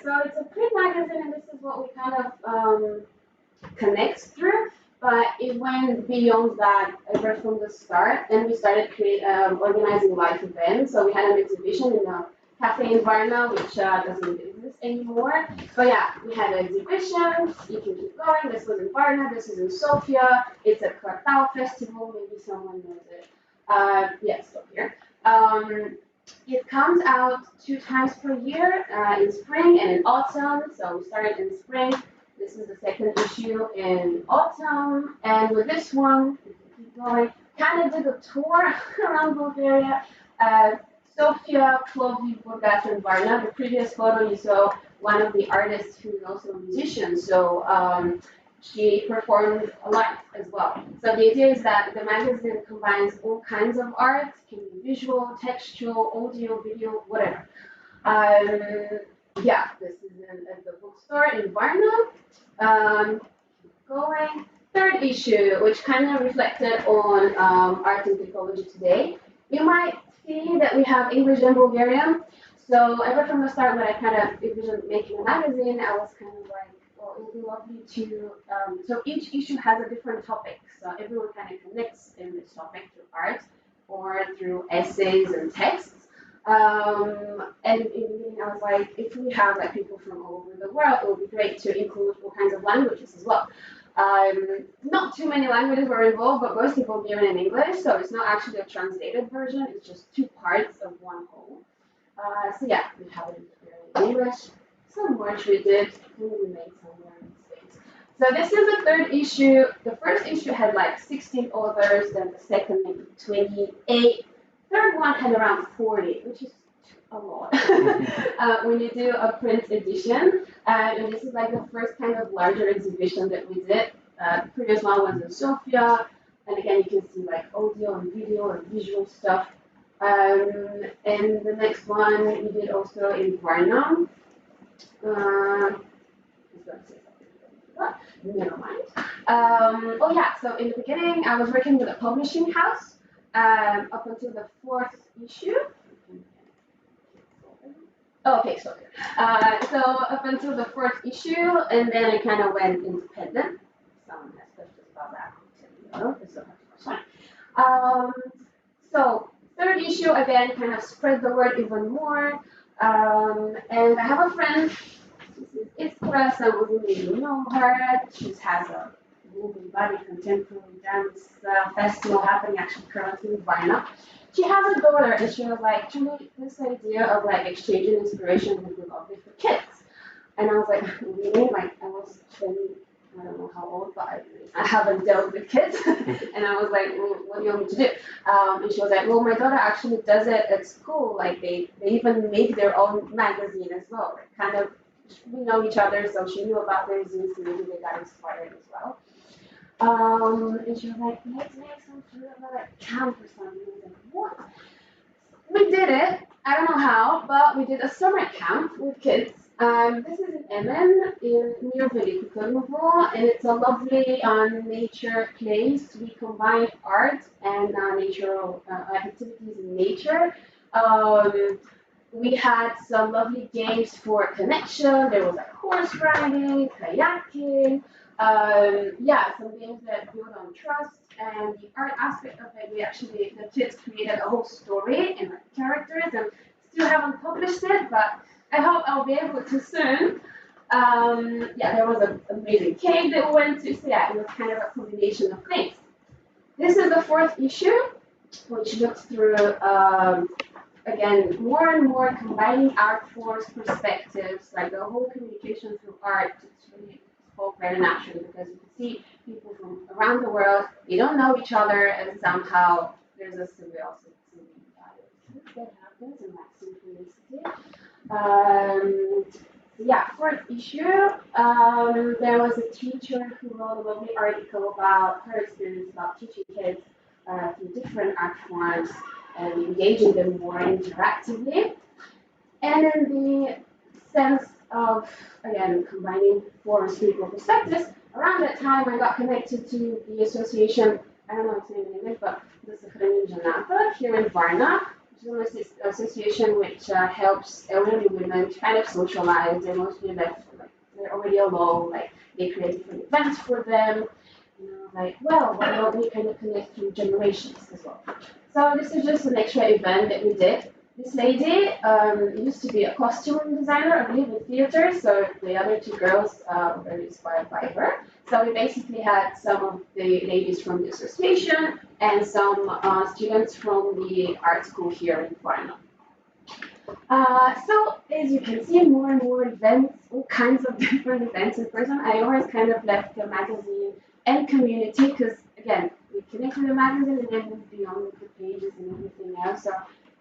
So it's a print magazine, and this is what we kind of connect through. But it went beyond that ever from the start, and we started organizing live events. So we had an exhibition in a cafe in Varna, which doesn't exist anymore. But yeah, we had exhibitions. You can keep going. This was in Varna. This is in Sofia. It's a Kvartal festival. Maybe someone knows it. Yeah, it's still here. It comes out 2 times per year, in spring and in autumn. So we started in spring. This is the 2nd issue in autumn, and with this one, we can keep going. Kind of did a tour around Bulgaria. Sofia, Plovdiv, Burgas, and Varna. The previous photo you saw one of the artists who is also a musician, so she performed a lot as well. So the idea is that the magazine combines all kinds of art, can be visual, textual, audio, video, whatever. Yeah, this is at the bookstore in Varna. Keep going. 3rd issue, which kind of reflected on art and technology today. You might see that we have English and Bulgarian. So ever from the start, when I kind of envisioned making a magazine, I was kind of like, well, it would be lovely to. So each issue has a different topic. So everyone kind of connects in this topic through art or through essays and texts. And in the beginning, I was like, if we have like people from all over the world, it would be great to include all kinds of languages as well. Not too many languages were involved, but mostly Bulgarian and English, so it's not actually a translated version, it's just 2 parts of one whole. So yeah, we have it in English. Some work we did, we made some mistakes. So this is the 3rd issue. The 1st issue had like 16 authors, then the 2nd maybe 28. 3rd one had around 40, which is a lot when you do a print edition. And this is like the first kind of larger exhibition that we did. The previous one was in Sofia, and again you can see like audio and video and visual stuff. And the next one we did also in Varna. Never mind. Oh yeah, so in the beginning I was working with a publishing house up until the 4th issue. Oh, okay, so up until the 4th issue, and then I kind of went independent. Someone has questions about that. It's fine. So 3rd issue again kind of spread the word even more. And I have a friend. This is Iskra. Some of you may know her. She has a moving body contemporary dance festival happening actually currently in Varna. She has a daughter, and she was like, Djuli, this idea of like exchanging inspiration would be lovely for kids. And I was like, really? Like, I was 20, I don't know how old, but I haven't dealt with kids. And I was like, well, what do you want me to do? And she was like, well, my daughter actually does it at school. Like, they even make their own magazine as well. Like, kind of, we know each other, so she knew about Dare-Zine, so maybe they got inspired as well. And she was like, let's make some sort of like camp or something. I was like, what? we did it. I don't know how, but we did a summer camp with kids. This is in Emen, near Veliko Tarnovo, and it's a lovely nature place. We combined art and natural activities in nature. We had some lovely games for connection. There was like horse riding, kayaking, some games that build on trust. And the art aspect of it, the kids created a whole story and like characters, and still haven't published it, but I hope I'll be able to soon. There was an amazing cave that we went to, so yeah, it was kind of a combination of things. This is the fourth issue, which looks through, again, more and more combining art forms, perspectives, like the whole communication through art. It's really spoke very naturally because you can see people from around the world, they don't know each other, and somehow there's a symbiosis that happens in that synchronicity. Fourth issue, there was a teacher who wrote a lovely article about her experience about teaching kids through different art forms and engaging them more interactively. And in the sense of, again, combining forms, people, perspectives, around that time I got connected to the association, I don't know its name in English, but the Sakhanin Janata here in Varna, which is an association which helps elderly women to kind of socialize. They're mostly they're already alone, they create different events for them. Why don't we kind of connect through generations as well? So this is just an extra event that we did. This lady used to be a costume designer, I believe, in theater, so the other two girls were very inspired by her. So we basically had some of the ladies from the association and some students from the art school here in Varna. So as you can see, more and more events, all kinds of different events in person. I always kind of left the magazine and community because, again, we connect with the magazine and then move beyond the pages and everything else. So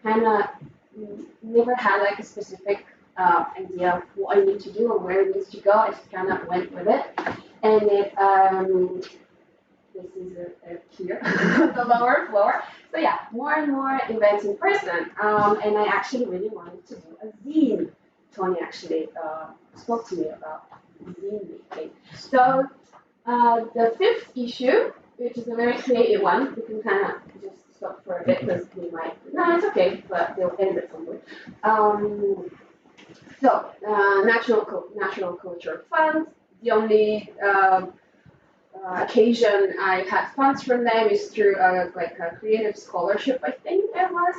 kind of never had a specific idea of what I need to do or where it needs to go. I just kind of went with it. And this is here, the lower floor. So yeah, more and more events in person. And I actually really wanted to do a zine. Tony actually spoke to me about zine making. So the fifth issue, which is a very creative one, we can kind of just stop for a bit because we might, no, it's okay, but they'll end it somewhere. National Culture Fund. The only occasion I had funds from them is through a creative scholarship, I think it was.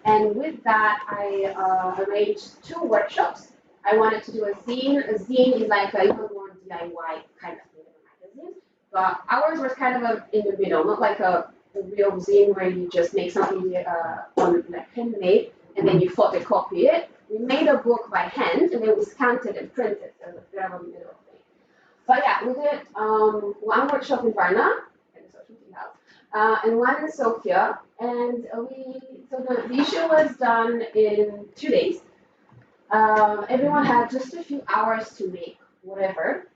And with that, I arranged 2 workshops. I wanted to do a zine. A zine is like a even more DIY kind of thing in a magazine. But ours was kind of in the middle, not like a real zine where you just make something on handmade and then you photocopy it. We made a book by hand and then we scanned it and printed it as a very middle thing. But yeah, we did one workshop in Varna, and one in Sofia, and the issue was done in 2 days. Everyone had just a few hours to make whatever,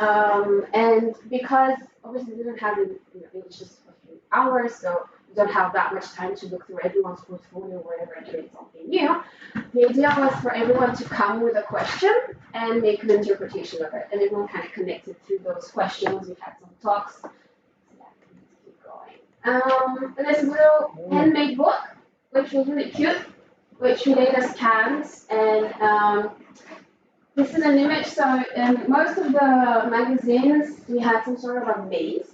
and because obviously we didn't have it was just a few hours, so you don't have that much time to look through everyone's portfolio or whatever and create something new. The idea was for everyone to come with a question and make an interpretation of it, and everyone kind of connected through those questions. We had some talks. So yeah, let's keep going. And this is a little handmade book, which was really cute, which we later scanned, and this is an image. So in most of the magazines, we had some sort of a maze.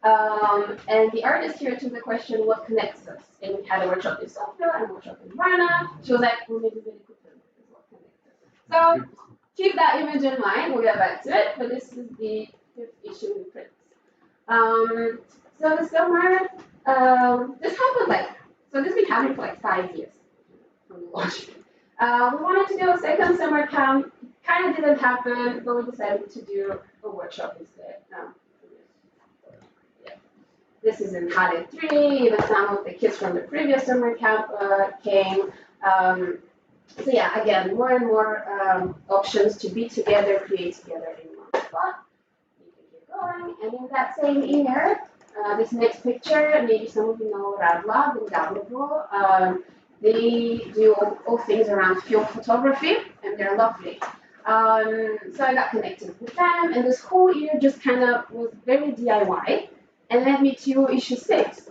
And the artist here took the question, what connects us? And we had a workshop in Sofia and a workshop in Varna. She was like, well, maybe really cool is what connects us. So keep that image in mind. We'll get back to it. But this is the 5th issue in print. So the summer, this happened so this has been happening for 5 years from the launch. We wanted to do a second summer camp. Kind of didn't happen, but we decided to do a workshop instead. This is in Halle 3, even some of the kids from the previous summer camp came. So yeah, again, more and more options to be together, create together in one spot. You can keep going. And in that same year, this next picture, maybe some of you know Fablab in Gablovo. They do all things around field photography, and they're lovely. So I got connected with them, and this whole year just kind of was very DIY, and led me to issue 6,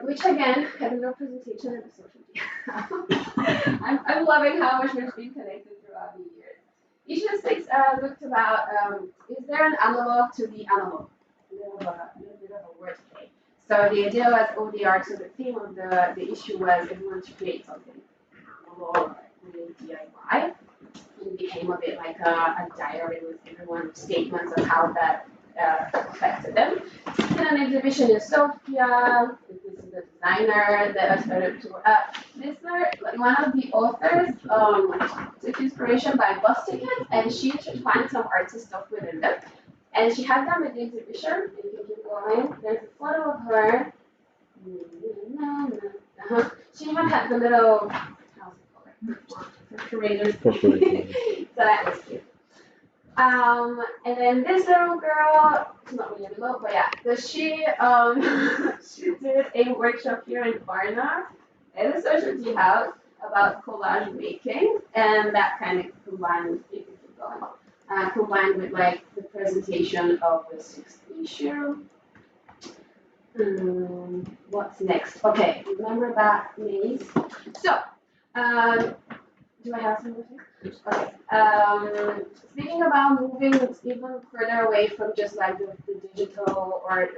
which again had a little presentation in the social media. I'm loving how much we've been connected throughout the years. Issue 6 looked about, is there an analog to the analog? A little bit of a wordplay. So the idea was ODR, so the theme of the issue was everyone to create something analog, really DIY. It became a bit like a diary with everyone's statements of how that affected them. Did an exhibition in Sofia. This is the designer that I started to. This like one of the authors took inspiration by bus tickets, and she intertwined some artist stuff within them. And she had them at the exhibition. And you can keep going. There's a photo of her. She had the little how's it called? Curators. So that was cute. And then this little girl, it's not really little, but yeah, so she she did a workshop here in Varna at the Social Tea House about collage making, and that kind of combined, you can keep going, combined with like the presentation of the 6th issue. What's next? Okay, remember that maze. So, do I have some more things? Okay. Speaking about moving even further away from just like the digital or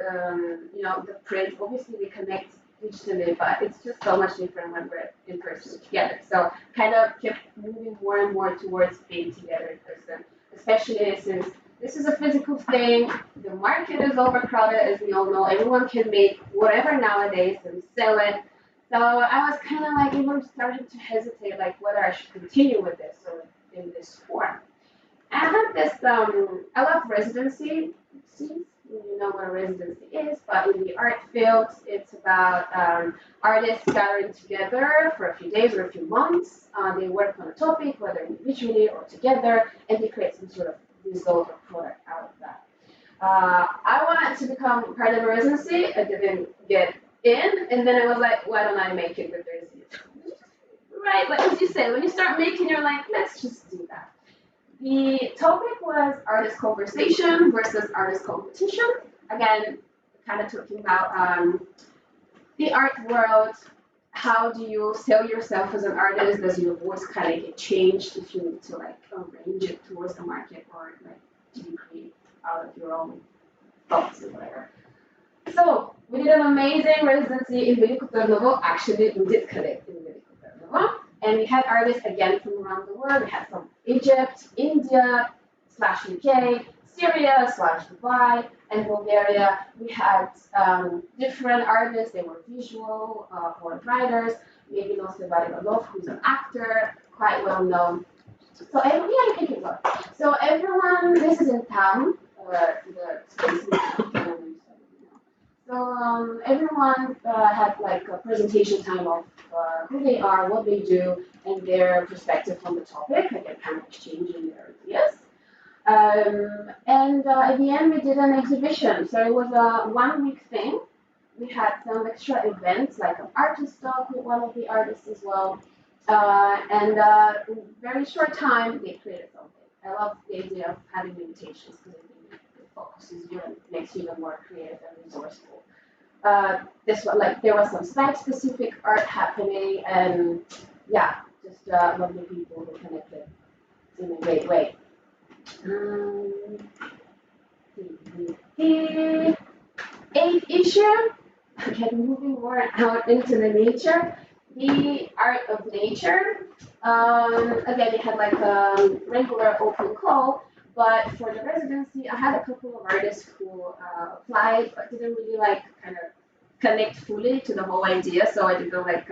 you know, the print. Obviously, we connect digitally, but it's just so much different when we're in person together. So, kind of kept moving more and more towards being together in person, especially since this is a physical thing. The market is overcrowded, as we all know. Everyone can make whatever nowadays and sell it. So I was kind of like even starting to hesitate, like whether I should continue with this or in this form. And I had this, I love residency. You know what a residency is, but in the art field, it's about artists gathering together for a few days or a few months. They work on a topic, whether individually or together, and they create some sort of result or product out of that. I wanted to become part of a residency. I didn't get in, and then I was like, why don't I make it with Dare-Zine? Right, like as you said, when you start making, you're like, let's just do that. The topic was artist conversation versus artist competition. Again, kind of talking about the art world. How do you sell yourself as an artist? Does your voice kind of get changed if you need to like arrange it towards the market, or like do you create out of your own thoughts or whatever? So we did an amazing residency in Veliko Trnovo. Actually, we did connect in Veliko Trnovo. And we had artists again from around the world. We had from Egypt, India, /UK, Syria, /Dubai, and Bulgaria. We had different artists. They were visual or writers. Maybe Nosy Varivalov, who's an actor, quite well known. So you can keep going. So everyone, this is in town, the space in town. So everyone had like a presentation time of who they are, what they do, and their perspective on the topic, again, kind of exchanging their ideas. And at the end, we did an exhibition. So it was a 1-week thing. We had some extra events, like an artist talk with one of the artists as well. And in a very short time, they created something. I love the idea of having limitations because it focuses you and makes you even more creative and resourceful. This one, like, there was some site-specific art happening, and yeah, just lovely people who connected in a great way. The 8th issue, again, moving more out into the nature, the art of nature. Again, it had like a regular open call, but for the residency, I had a couple of artists who applied, but didn't really like kind of connect fully to the whole idea, so I didn't like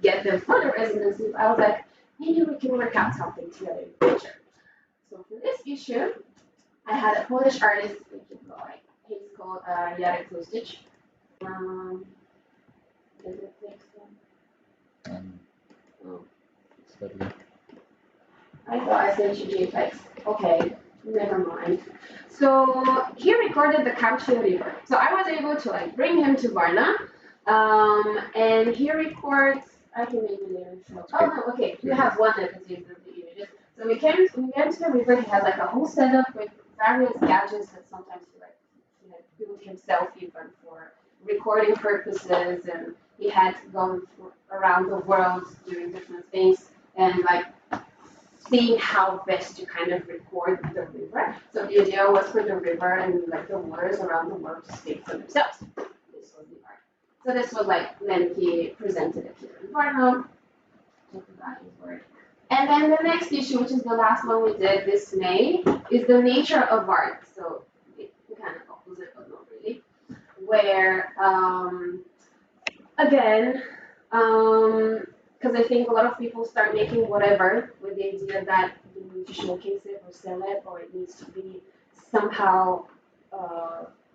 get them for the residency. I was like, maybe we can work out something together in the future. So for this issue, I had a Polish artist, he's called Jarek Lustic. Is it next one? I thought I sent you JPEGs. Okay, never mind. So he recorded the Kamchatka River. So I was able to like bring him to Varna, and he records I can maybe later show. Oh no, okay. We have one that contains the images. So we came to the river. He had like a whole setup with various gadgets that sometimes he had built himself even for recording purposes, and he had gone around the world doing different things and like seeing how best to kind of record the river. So the idea was for the river and like the waters around the world to speak for themselves. This was the art. So this was like when he presented it here in Varnum. And then the next issue, which is the last one we did this May, is the nature of art. So it kind of opposite, but not really. Where again, because I think a lot of people start making whatever with the idea that you need to showcase it or sell it, or it needs to be somehow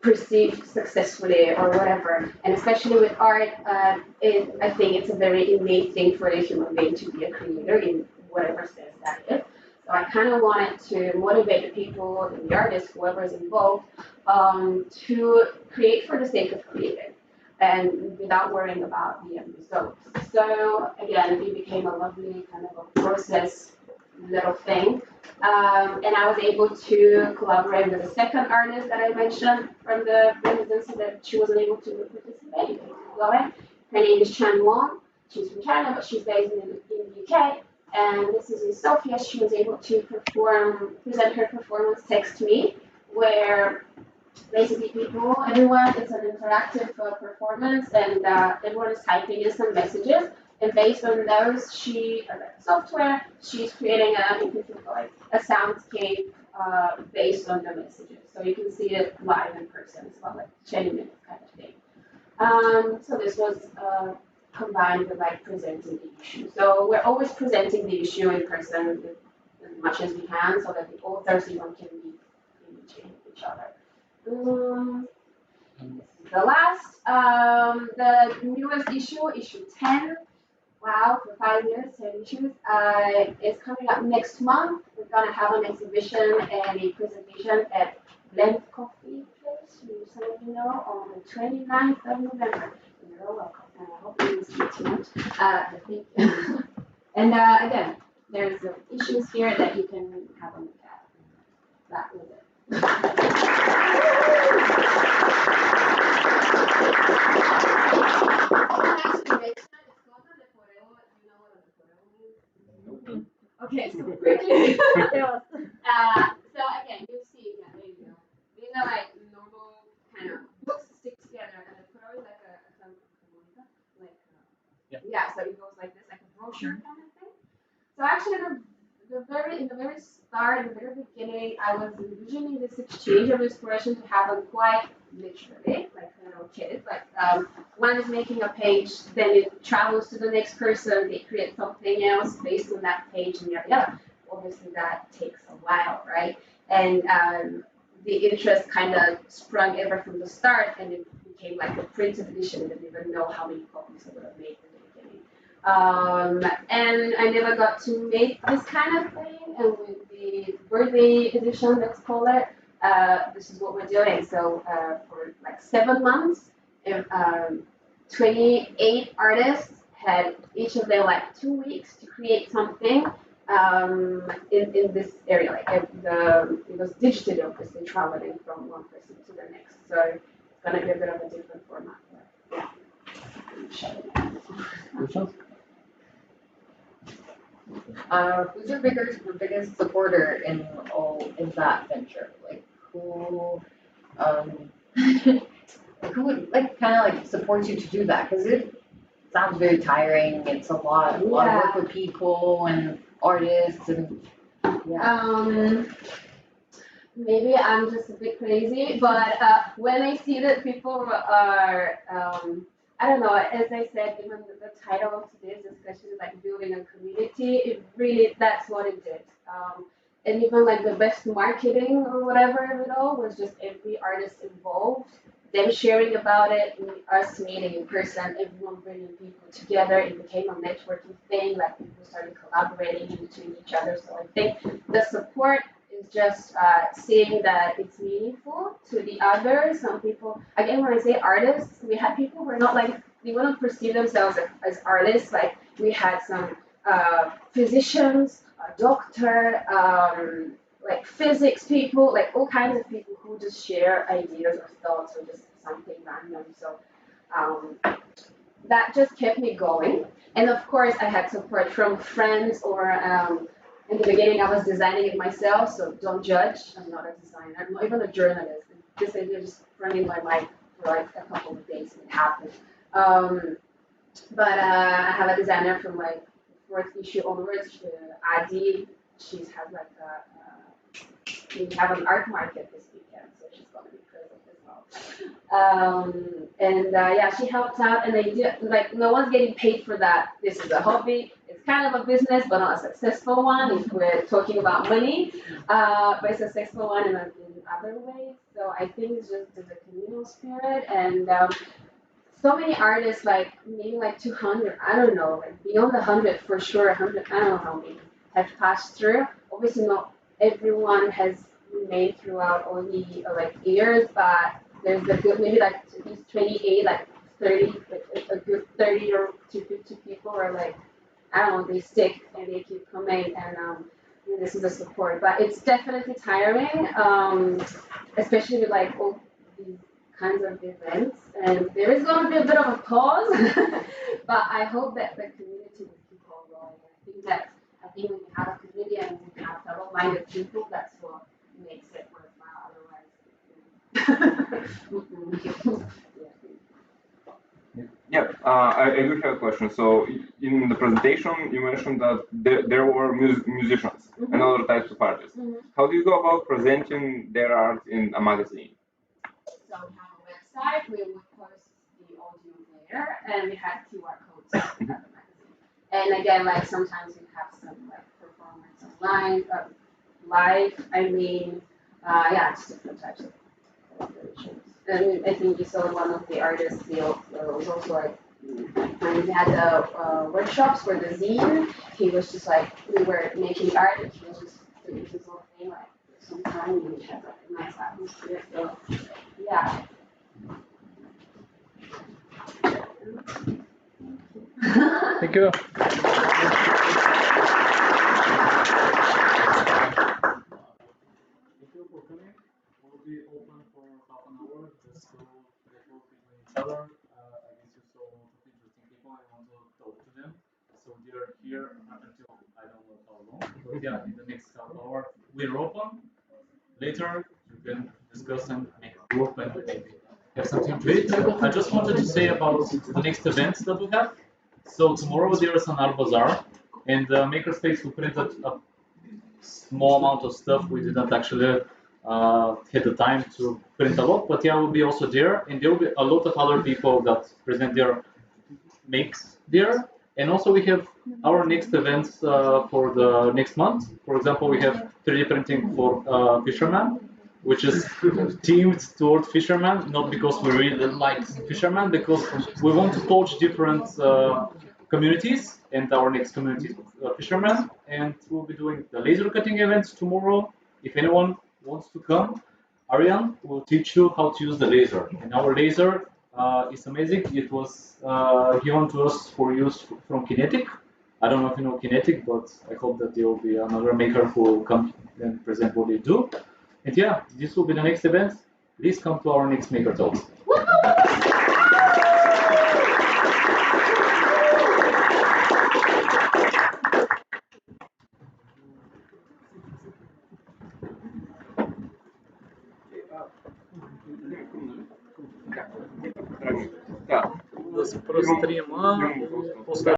perceived successfully or whatever. And especially with art, I think it's a very innate thing for a human being to be a creator in whatever sense that is. So I kind of wanted to motivate the people, the artists, whoever is involved, to create for the sake of creating and without worrying about the end results. So again, it became a lovely kind of a process little thing. And I was able to collaborate with the second artist that I mentioned from the residency that she wasn't able to participate. Her name is Chan Wong. She's from China, but she's based in the UK. And this is in Sofia. She was able to present her performance text to me, where basically everyone, it's an interactive performance, and everyone is typing in some messages. And based on those, software, she's creating a soundscape based on the messages. So you can see it live in person. It's about like 20 minutes kind of thing. So this was combined with like presenting the issue. So we're always presenting the issue in person as much as we can, so that the authors even can meet each other. The last, the newest issue 10. Wow, for 5 years, 10 issues. Is coming up next month. We're gonna have an exhibition and a presentation at Blend Coffee Place, which some of you know, on the 29th of November. You're welcome. And I hope you see it too much. Thank you. And again, there's issues here that you can have a look at. That was it. Okay, so quickly. So again, you see, yeah, there you go. These are like normal kind of books stick together, and the photo is like yeah, so it goes like this, like a brochure kind of thing. So actually, in the very start, in the very beginning, I was envisioning this exchange of inspiration to happen quite literally, like kids. Like one is making a page, then it travels to the next person, they create something else based on that page, and yeah. Obviously, that takes a while, right? And the interest kind of sprung ever from the start, and it became like a printed edition. I didn't even know how many copies I would have made in the beginning. And I never got to make this kind of thing. And with the birthday edition, let's call it, this is what we're doing. So for like 7 months, 28 artists had each of them like 2 weeks to create something. In this area, like it was digitally obviously traveling from one person to the next, so it's gonna be a bit of a different format. Who's your biggest supporter in that venture? Like who who would like kind of like support you to do that? Because it sounds very tiring. It's a lot of work with people and artists and maybe I'm just a bit crazy, but when I see that people are I don't know, as I said, even the title of today's discussion is like building a community, it really, that's what it did. And even like the best marketing or whatever of it all was just every artist involved, them sharing about it, us meeting in person, everyone bringing people together. It became a networking thing, like people started collaborating between each other. So I think the support is just seeing that it's meaningful to the others. Some people, again, when I say artists, we have people who are not like, they wouldn't perceive themselves as artists. Like We had some physicians, a doctor, like physics people, like all kinds of people who just share ideas or thoughts or just something random. So that just kept me going. And of course, I had support from friends or in the beginning, I was designing it myself, so don't judge. I'm not a designer. I'm not even a journalist. This idea just running my mind for like a couple of days and it happened. But I have a designer from like fourth issue onwards, Adi. She's had like we have an art market this weekend, so she's gonna be present as well. Yeah, she helped out, and they did like no one's getting paid for that. This is a hobby. It's kind of a business, but not a successful one if we're talking about money. But it's a successful one in other ways. So I think it's just the communal spirit and. So many artists, like maybe like 200, I don't know, like beyond 100 for sure, 100, I don't know how many, have passed through. Obviously, not everyone has remained throughout all the like years, but there's a good, maybe like at least 28, like 30, like a good 30 or 50 people are like, I don't know, they stick and they keep coming, and this is the support. But it's definitely tiring, especially with like all these kinds of events, and there is going to be a bit of a pause, but I hope that the community will keep on going. I think when you have a community and you have fellow-minded people, that's what makes it worthwhile. Otherwise, yeah, I do have a question. So in the presentation, you mentioned that there were musicians and other types of artists. How do you go about presenting their art in a magazine? So we have a website, we would post the audio there, and we had QR codes at the magazine. And again, like sometimes we have some like performance online, live, I mean, yeah, it's different types of collaborations. And I think you saw one of the artists, it was also like, when we had the workshops for the zine, he was just like, we were making art, and he was just doing his whole thing, like, some time, and we had like a nice atmosphere, so. Yeah. Thank you. Thank you for coming. We'll be open for half an hour just to network with each other. I guess you saw a lot of interesting people and want to talk to them. So they're here until I don't know how long. But yeah, in the next half hour, we're open. Later, you can discuss and make a group and maybe have something to eat. I just wanted to say about the next events that we have. So tomorrow there is an art bazaar, and Makerspace we printed a small amount of stuff. We didn't actually had the time to print a lot, but yeah, we'll be also there, and there will be a lot of other people that present their makes there. And also we have our next events for the next month. For example, we have 3D printing for fishermen, which is themed toward fishermen, not because we really like fishermen, because we want to touch different communities, and our next community is fishermen. And we'll be doing the laser cutting events tomorrow. If anyone wants to come, Ariane will teach you how to use the laser. And our laser is amazing. It was given to us for use from Kinetic. I don't know if you know Kinetic, but I hope that there will be another maker who will come and present what they do. And yeah, this will be the next event. Please come to our next Maker Talks. Да, да се прострима после